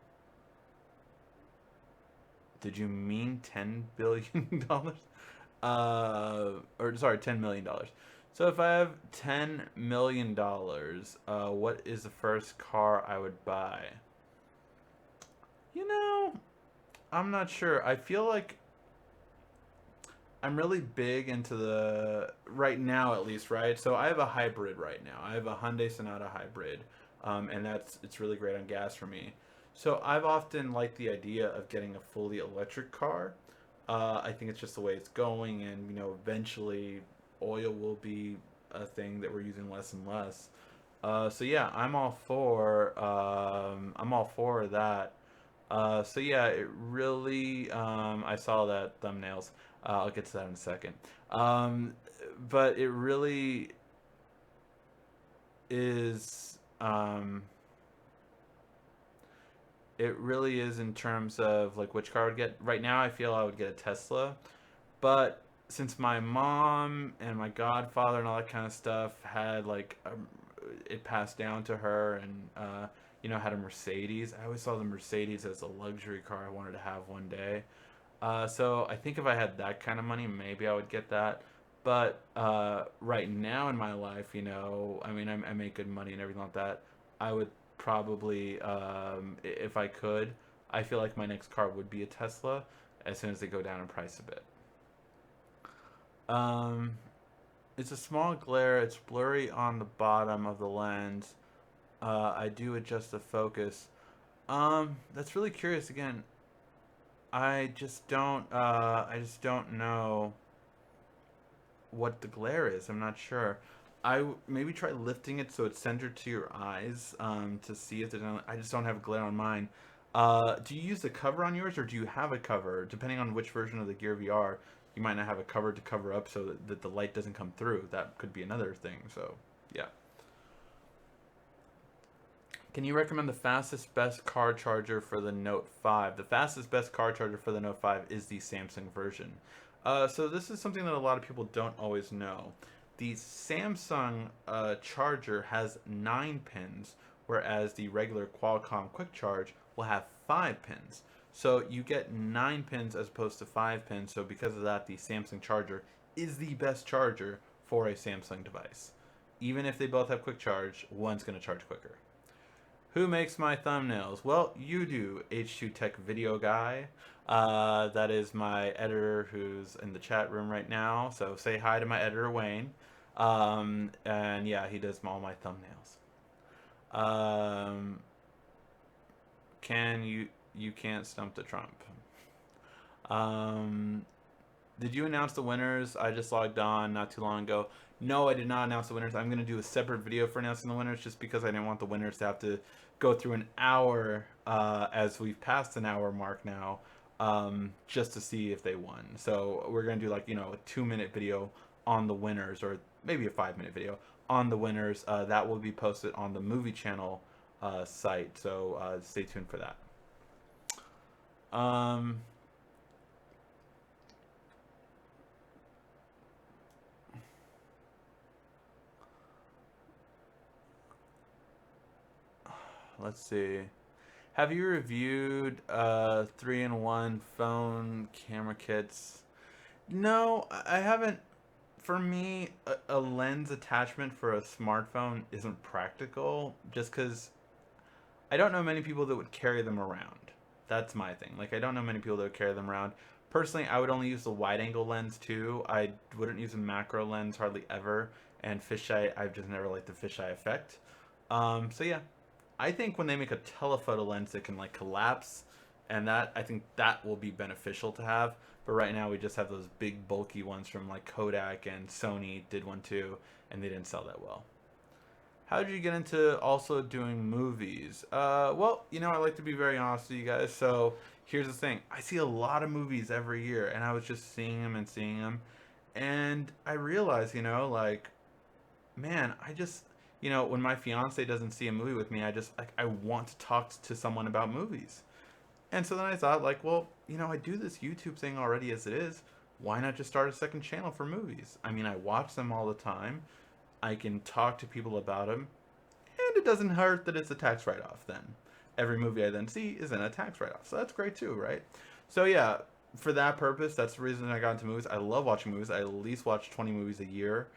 Did you mean $10 billion? Or sorry, $10 million. So if I have $10 million, what is the first car I would buy? You know, I'm not sure. I feel like I'm really big into the right now, at least, right? So I have a hybrid right now. I have a Hyundai Sonata hybrid, and it's really great on gas for me. So I've often liked the idea of getting a fully electric car. I think it's just the way it's going, and eventually oil will be a thing that we're using less and less. So yeah, I'm all for that. So yeah, it really. I saw that thumbnails. I'll get to that in a second. Um, but is. It really is in terms of like which car I would get. Right now, I feel I would get a Tesla, but since my mom and my godfather and all that kind of stuff had like it passed down to her, and had a Mercedes. I always saw the Mercedes as a luxury car I wanted to have one day. So I think if I had that kind of money, maybe I would get that. But right now in my life, I mean, I make good money and everything like that. I would probably, if I could, I feel like my next car would be a Tesla as soon as they go down in price a bit. Um, It's a small glare. It's blurry on the bottom of the lens. I do adjust the focus. That's really curious. Again, I just don't know what the glare is. I'm not sure. Maybe try lifting it so it's centered to your eyes, to see if there's. I just don't have glare on mine. Do you use the cover on yours, or do you have a cover? Depending on which version of the Gear VR, you might not have a cover to cover up so that the light doesn't come through. That could be another thing. So, yeah. Can you recommend the fastest best car charger for the Note 5? The fastest best car charger for the Note 5 is the Samsung version. So this is something that a lot of people don't always know. The Samsung charger has 9 pins, whereas the regular Qualcomm Quick Charge will have 5 pins. So you get 9 pins as opposed to 5 pins. So because of that, the Samsung charger is the best charger for a Samsung device. Even if they both have quick charge, one's going to charge quicker. Who makes my thumbnails? Well, you do, H2 Tech Video Guy. That is my editor who's in the chat room right now. So say hi to my editor, Wayne. And yeah, he does all my thumbnails. Can you can't stump the Trump. Um, did you announce the winners? I just logged on not too long ago. No, I did not announce the winners. I'm going to do a separate video for announcing the winners just because I didn't want the winners to have to go through an hour, as we've passed an hour mark now, just to see if they won. So we're going to do like, a 2-minute video on the winners, or maybe a 5-minute video on the winners. That will be posted on the movie channel site. So stay tuned for that. Um, let's see. Have you reviewed 3-in-1 phone camera kits? No, I haven't. For me, a lens attachment for a smartphone isn't practical just because I don't know many people that would carry them around. That's my thing. Like, I don't know many people that would carry them around. Personally, I would only use the wide angle lens too. I wouldn't use a macro lens hardly ever. And fisheye, I've just never liked the fisheye effect. So yeah, I think when they make a telephoto lens that can like collapse, and that I think that will be beneficial to have. But right now we just have those big bulky ones from like Kodak, and Sony did one too, and they didn't sell that well. How did you get into also doing movies? Well, I like to be very honest with you guys. So here's the thing: I see a lot of movies every year, and I was just seeing them and seeing them, and I realized, like, man, I just, when my fiance doesn't see a movie with me, I just like I want to talk to someone about movies. And so then I thought, like, well, I do this YouTube thing already as it is. Why not just start a second channel for movies? I mean, I watch them all the time. I can talk to people about them, and it doesn't hurt that it's a tax write-off then. Every movie I then see is in a tax write-off, so that's great too, right? So yeah, for that purpose, that's the reason I got into movies. I love watching movies. I at least watch 20 movies a year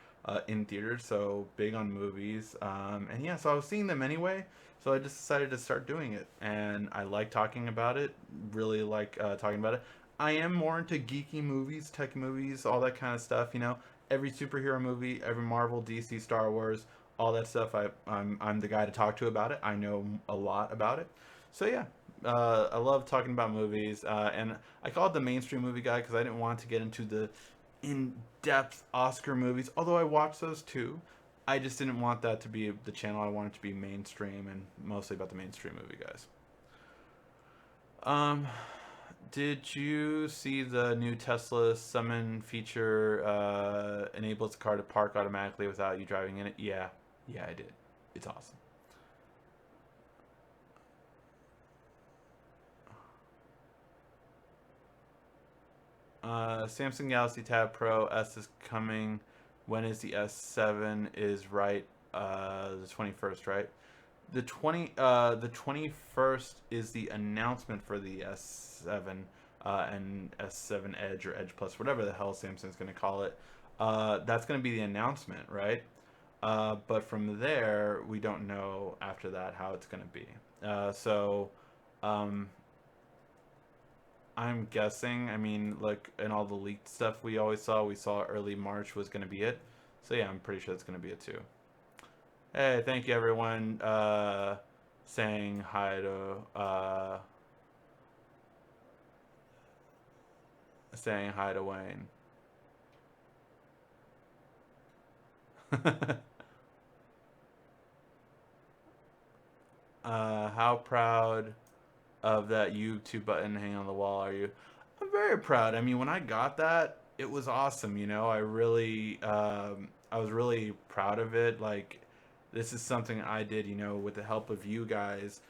in theaters, so big on movies. And yeah, so I was seeing them anyway, so I just decided to start doing it, and I like talking about it. Really like talking about it. I am more into geeky movies, tech movies, all that kind of stuff. Every superhero movie, every Marvel, DC, Star Wars, all that stuff. I'm the guy to talk to about it. I know a lot about it. So yeah, I love talking about movies, and I call it the mainstream movie guy because I didn't want to get into the in-depth Oscar movies. Although I watch those too, I just didn't want that to be the channel. I wanted to be mainstream and mostly about the mainstream movie guys. Um, did you see the new Tesla Summon feature enables the car to park automatically without you driving in it? Yeah, yeah, I did. It's awesome. Samsung Galaxy Tab Pro S is coming. When is the S7? Is right. The 21st, right? The 21st is the announcement for the S7 and S7 Edge or Edge Plus, whatever the hell Samsung's going to call it. That's going to be the announcement, right? But from there, we don't know after that how it's going to be. So um, I'm guessing. I mean, like in all the leaked stuff we always saw, we saw early March was going to be it. So yeah, I'm pretty sure it's gonna be a 2. Hey, thank you everyone saying hi to Wayne. How proud of that YouTube button hanging on the wall are you? I'm very proud. I mean, when I got that, it was awesome. I was really proud of it. Like, this is something I did. With the help of you guys,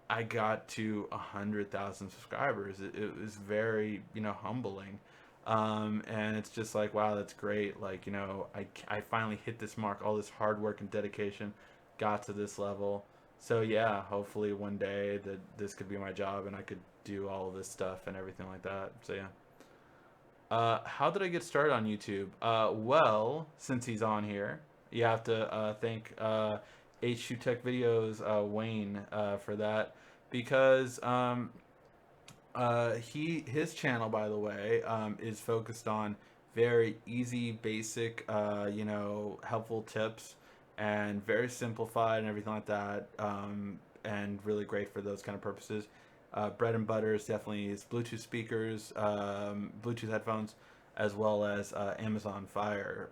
I got to 100,000 subscribers. It was very, humbling. And it's just like, wow, that's great. Like, I finally hit this mark. All this hard work and dedication got to this level. So yeah, hopefully one day that this could be my job and I could do all of this stuff and everything like that. So yeah. How did I get started on YouTube? Well, since he's on here, you have to thank H2 Tech Videos, Wayne, for that, because his channel, by the way, is focused on very easy, basic, helpful tips, and very simplified and everything like that, and really great for those kind of purposes. Bread and butter is definitely his Bluetooth speakers, Bluetooth headphones, as well as Amazon Fire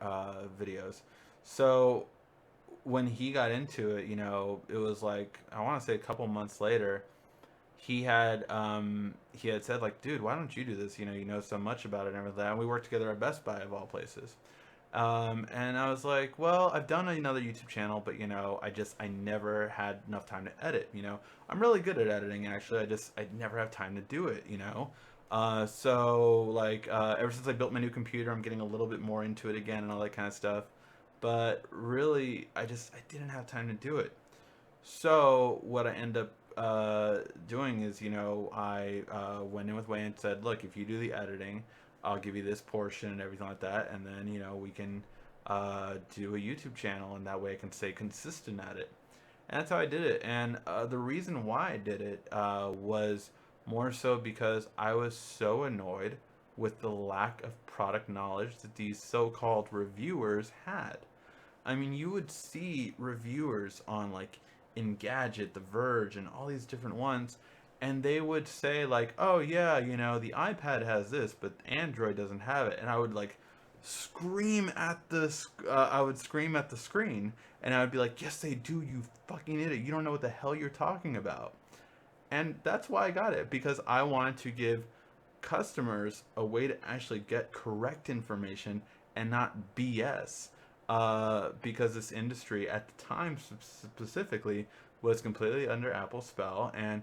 videos. So when he got into it, it was like, I want to say a couple months later, he had said, like, dude, why don't you do this? You know so much about it and everything. And we worked together at Best Buy of all places. And I was like, well, I've done another YouTube channel, but I never had enough time to edit. I'm really good at editing, actually. I never have time to do it. So like ever since I built my new computer, I'm getting a little bit more into it again and all that kind of stuff. But really, I didn't have time to do it. So what I end up doing is, I went in with Wayne and said, look, if you do the editing, I'll give you this portion and everything like that, and then we can do a YouTube channel, and that way I can stay consistent at it. And that's how I did it. And the reason why I did it was more so because I was so annoyed with the lack of product knowledge that these so-called reviewers had. I mean, you would see reviewers on like Engadget, The Verge, and all these different ones, and they would say like, "Oh yeah, the iPad has this, but Android doesn't have it." And I would like scream at I would scream at the screen, and I would be like, "Yes, they do. You fucking idiot! You don't know what the hell you're talking about." And that's why I got it, because I wanted to give customers a way to actually get correct information and not BS. Because this industry at the time specifically was completely under Apple's spell, and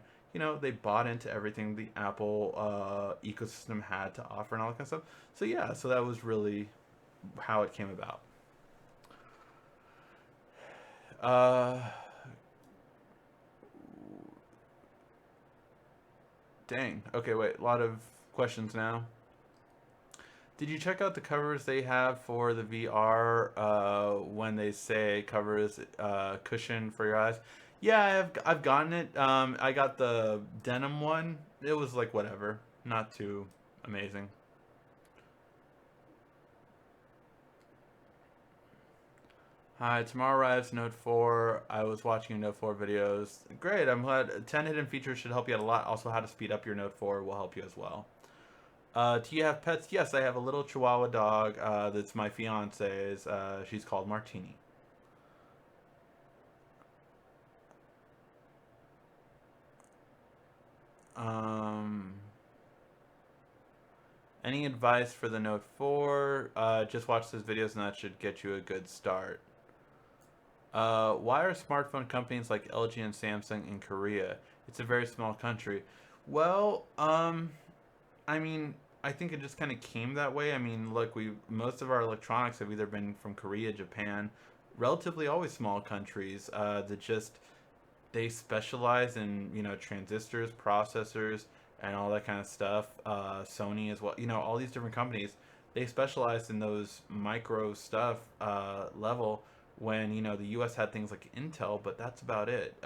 they bought into everything the Apple ecosystem had to offer and all that kind of stuff. So yeah, so that was really how it came about. Uh, Dang. Okay, wait. A lot of questions now. Did you check out the covers they have for the VR when they say covers cushion for your eyes? Yeah, I've gotten it. I got the denim one. It was like whatever, not too amazing. Hi, tomorrow arrives Note 4. I was watching Note 4 videos. Great, I'm glad. 10 hidden features should help you out a lot. Also, how to speed up your Note 4 will help you as well. Do you have pets? Yes, I have a little Chihuahua dog that's my fiance's. She's called Martini. Um, any advice for the Note 4? Just watch those videos and that should get you a good start. Why are smartphone companies like LG and Samsung in Korea? It's a very small country. Well, I mean, I think it just kind of came that way. I mean, look, we most of our electronics have either been from Korea, Japan, relatively always small countries that just they specialize in transistors, processors, and all that kind of stuff. Sony as well. All these different companies they specialize in those micro stuff level. When the U.S. had things like Intel, but that's about it.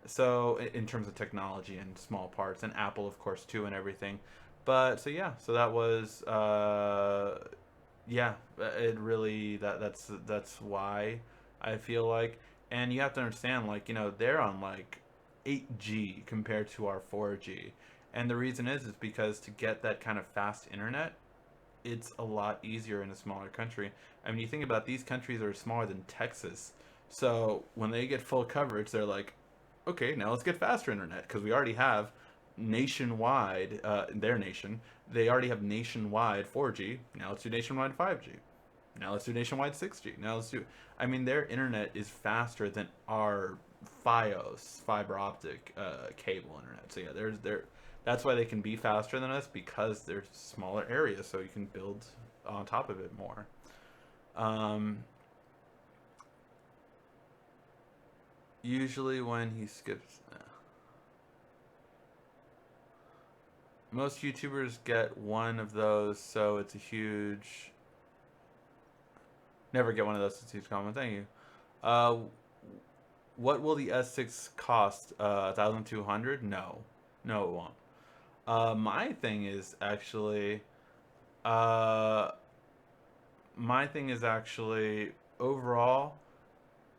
So in terms of technology and small parts, and Apple of course too, and everything. But so yeah, so that was yeah. It really that's why I feel like, and you have to understand, like, they're on like 8G compared to our 4G, and the reason is because to get that kind of fast internet, it's a lot easier in a smaller country. I mean, you think about, these countries are smaller than Texas, so when they get full coverage, they're like, okay, now let's get faster internet because we already have nationwide, their nation, they already have nationwide 4G. Now let's do nationwide 5G. Now let's do nationwide 6G. Now let's do. I mean, their internet is faster than our FiOS fiber optic cable internet. So yeah, there's. That's why they can be faster than us, because they're smaller areas, so you can build on top of it more. Um, Usually when he skips, most YouTubers get one of those, so it's a huge. Never get one of those. It's a huge comment. Thank you. Uh, what will the S6 cost? 1,200? No, no, it won't. My thing is actually, uh, overall,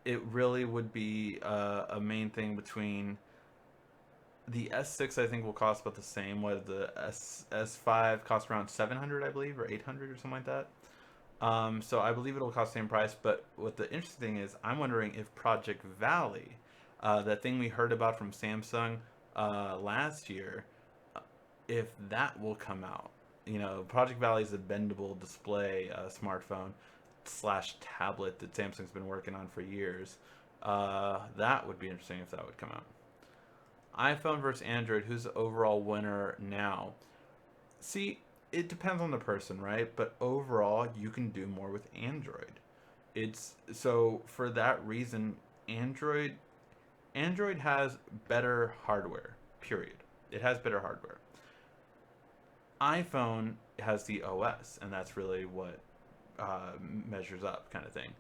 it really would be a main thing between the S6. I think will cost about the same. What the S5 cost around 700, I believe, or 800 or something like that. So I believe it'll cost the same price. But what the interesting thing is, I'm wondering if Project Valley, that thing we heard about from Samsung last year, if that will come out. Project Valley is a bendable display smartphone slash tablet that Samsung's been working on for years. That would be interesting if that would come out. iPhone versus Android, who's the overall winner now? See, it depends on the person, right? But overall, you can do more with Android. It's so for that reason, Android Android has better hardware. Period. It has better hardware. iPhone has the OS, and that's really what measures up, kind of thing.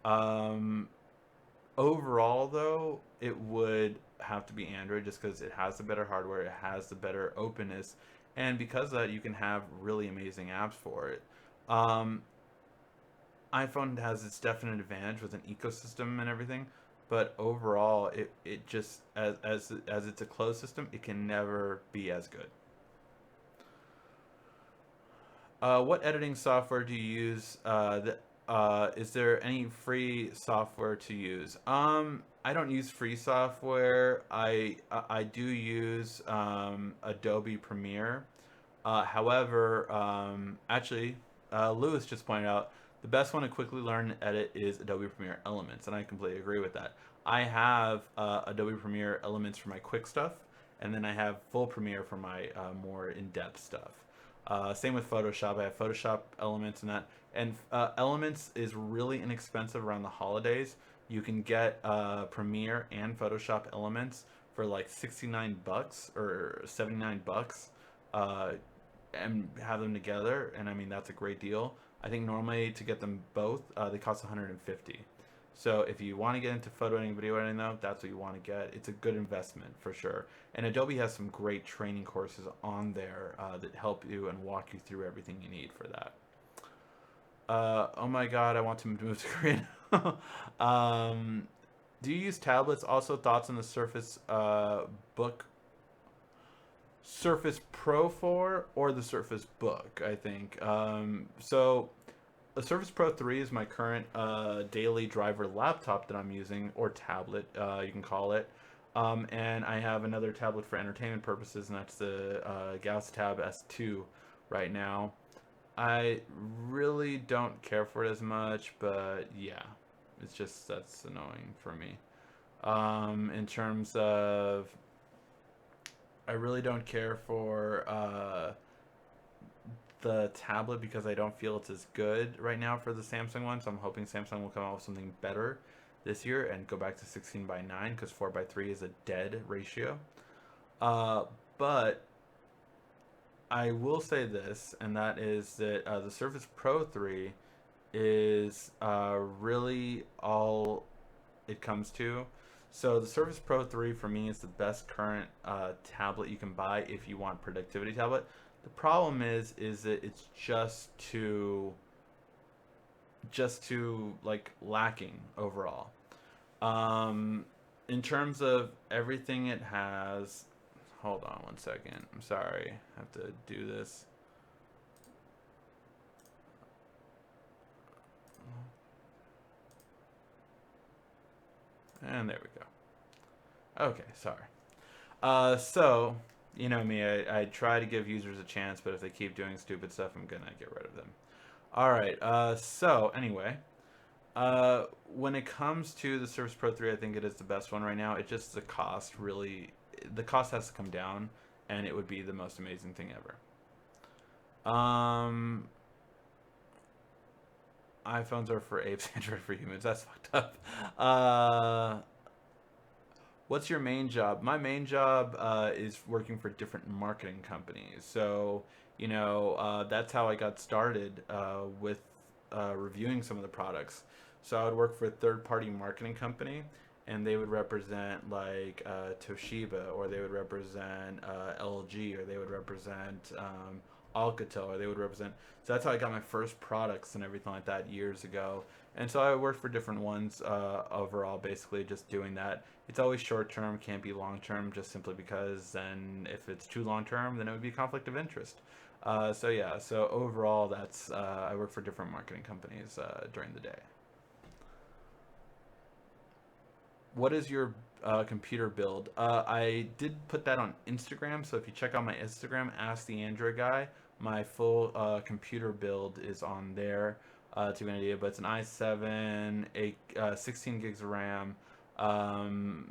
Um, Overall, though, it would have to be Android just because it has the better hardware, it has the better openness, and because of that, you can have really amazing apps for it. Um, iPhone has its definite advantage with an ecosystem and everything, but overall, it just as it's a closed system, it can never be as good. What editing software do you use? Is there any free software to use? I don't use free software. I do use Adobe Premiere. However, actually, Lewis just pointed out the best one to quickly learn and edit is Adobe Premiere Elements, and I completely agree with that. I have Adobe Premiere Elements for my quick stuff, and then I have full Premiere for my more in-depth stuff. Same with Photoshop. I have Photoshop Elements and that. And Elements is really inexpensive around the holidays. You can get Premiere and Photoshop Elements for like 69 bucks or 79 bucks, uh, and have them together. And I mean, that's a great deal. I think normally to get them both, they cost 150. So if you want to get into photo editing, video editing, though, that's what you want to get. It's a good investment for sure. And Adobe has some great training courses on there that help you and walk you through everything you need for that. Oh my God, I want to move to Korea. um, do you use tablets? Also, thoughts on the Surface Book, Surface Pro 4 or the Surface Book? I think. So the Surface Pro 3 is my current daily driver laptop that I'm using, or tablet, you can call it. And I have another tablet for entertainment purposes, and that's the Galaxy Tab S2 right now. I really don't care for it as much, but yeah, it's just that's annoying for me. In terms of, I really don't care for the tablet because I don't feel it's as good right now for the Samsung one. So I'm hoping Samsung will come out with something better this year and go back to 16 by 9 because 4 by 3 is a dead ratio. Uh, but I will say this, and that is that the Surface Pro 3 is really all it comes to. So the Surface Pro 3 for me is the best current tablet you can buy if you want productivity tablet. The problem is that it's just too just too like lacking overall. Um, in terms of everything it has, hold on one second. I'm sorry, I have to do this. And there we go. Okay, sorry. So you know me, I try to give users a chance, but if they keep doing stupid stuff, I'm gonna get rid of them. All right. So anyway, when it comes to the Surface Pro 3, I think it is the best one right now. It just the cost really, the cost has to come down, and it would be the most amazing thing ever. iPhones are for apes, Android for humans. That's fucked up. Uh, what's your main job? My main job is working for different marketing companies. So, that's how I got started with reviewing some of the products. So I would work for a third-party marketing company, and they would represent like Toshiba, or they would represent LG, or they would represent Alcatel, or they would represent. So that's how I got my first products and everything like that years ago. And so I worked for different ones overall, basically just doing that. It's always short term, can't be long term, just simply because then if it's too long term, then it would be conflict of interest. So yeah, so overall, that's I work for different marketing companies during the day. What is your computer build? I did put that on Instagram, so if you check out my Instagram, Ask the Android Guy, my full computer build is on there to give an idea. But it's an i7, 16 gigs of RAM. Um,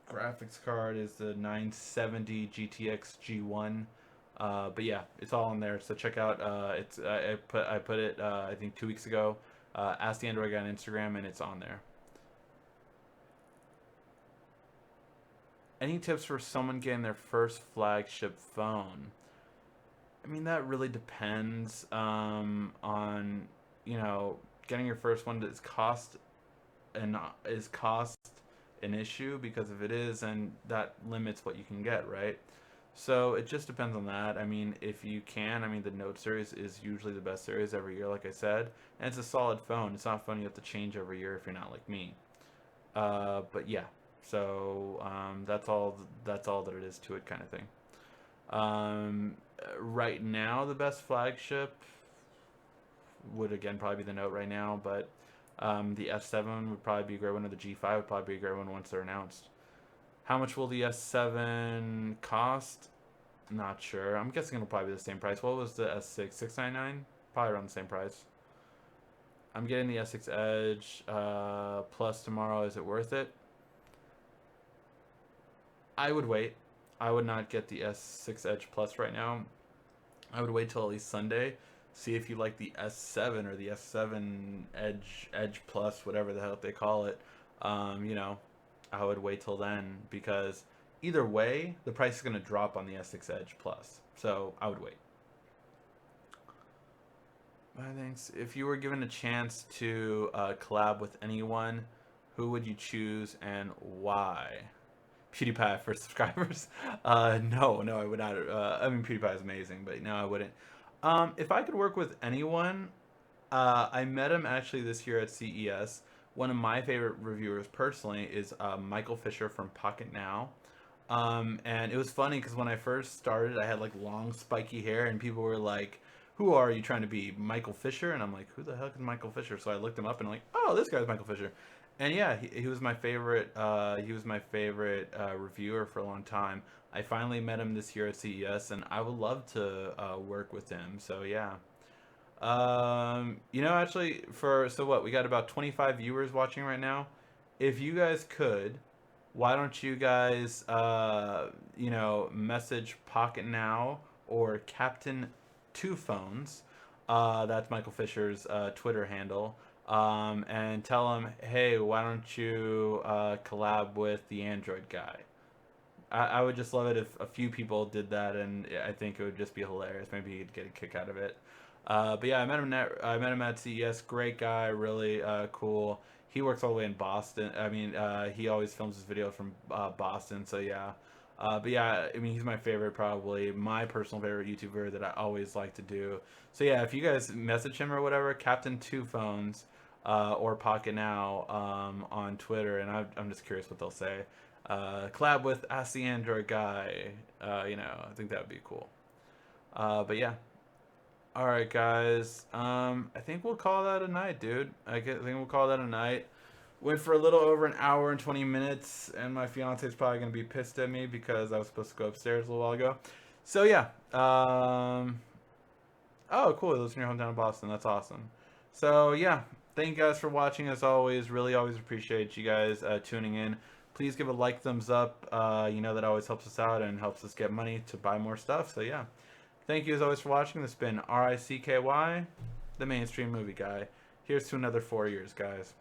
graphics card is the 970 GTX G1. But yeah, it's all on there. So check out. I put it I think 2 weeks ago. Ask the Android Guy on Instagram, and it's on there. Any tips for someone getting their first flagship phone? I mean, that really depends on getting your first one. Is cost an issue? Because if it is, then that limits what you can get, right? So it just depends on that. I mean, if you can, I mean, the Note series is usually the best series every year, like I said, and it's a solid phone. It's not a phone you have to change every year if you're not like me. But yeah, so that's all. That's all that it is to it, kind of thing. Right now, the best flagship would again probably be the Note right now, but the S7 would probably be a great one, or the G5 would probably be a great one once they're announced. How much will the S7 cost? Not sure. I'm guessing it'll probably be the same price. What was the S6? 699? Probably around the same price. I'm getting the S6 Edge Plus tomorrow. Is it worth it? I would wait. I would not get the S6 Edge Plus right now. I would wait till at least Sunday, see if you like the S7 or the S7 Edge Plus, whatever the hell they call it. Um, you know, I would wait till then because either way, the price is going to drop on the S6 Edge Plus. So I would wait. Thanks. If you were given a chance to collab with anyone, who would you choose and why? PewDiePie for subscribers? No, I would not. I mean, PewDiePie is amazing, but no, I wouldn't. If I could work with anyone, I met him actually this year at CES. One of my favorite reviewers personally is Michael Fisher from Pocket Now. And it was funny because when I first started, I had like long spiky hair, and people were like, "Who are you trying to be, Michael Fisher?" And I'm like, "Who the heck is Michael Fisher?" So I looked him up, and I'm like, "Oh, this guy's Michael Fisher." And yeah, he was my favorite. He was my favorite reviewer for a long time. I finally met him this year at CES, and I would love to work with him. So yeah. Actually, for so what? We got about 25 viewers watching right now. If you guys could, why don't you guys, message Pocket Now or Captain Two Phones? That's Michael Fisher's Twitter handle. And tell him, hey, why don't you collab with the Android Guy? I would just love it if a few people did that, and I think it would just be hilarious. Maybe he'd get a kick out of it. But yeah, I met him at CES. Great guy, really cool. He works all the way in Boston. I mean, he always films his video from Boston. So yeah, But yeah, I mean, he's my favorite, probably my personal favorite YouTuber that I always like to do. So yeah, if you guys message him or whatever, Captain Two Phones, or Pocket Now, on Twitter, and I'm just curious what they'll say. Collab with Ask the Android Guy. I think that would be cool. But yeah. All right, guys. I think we'll call that a night, dude. Think we'll call that a night. Went for a little over an hour and 20 minutes, and my fiance's probably gonna be pissed at me because I was supposed to go upstairs a little while ago. So yeah. Oh, cool. He lives in your hometown of Boston. That's awesome. So yeah, thank you guys for watching. As always, really always appreciate you guys tuning in. Please give a like, thumbs up. That always helps us out and helps us get money to buy more stuff. So yeah, thank you as always for watching. This has been RICKY, the mainstream movie guy. Here's to another 4 years, guys.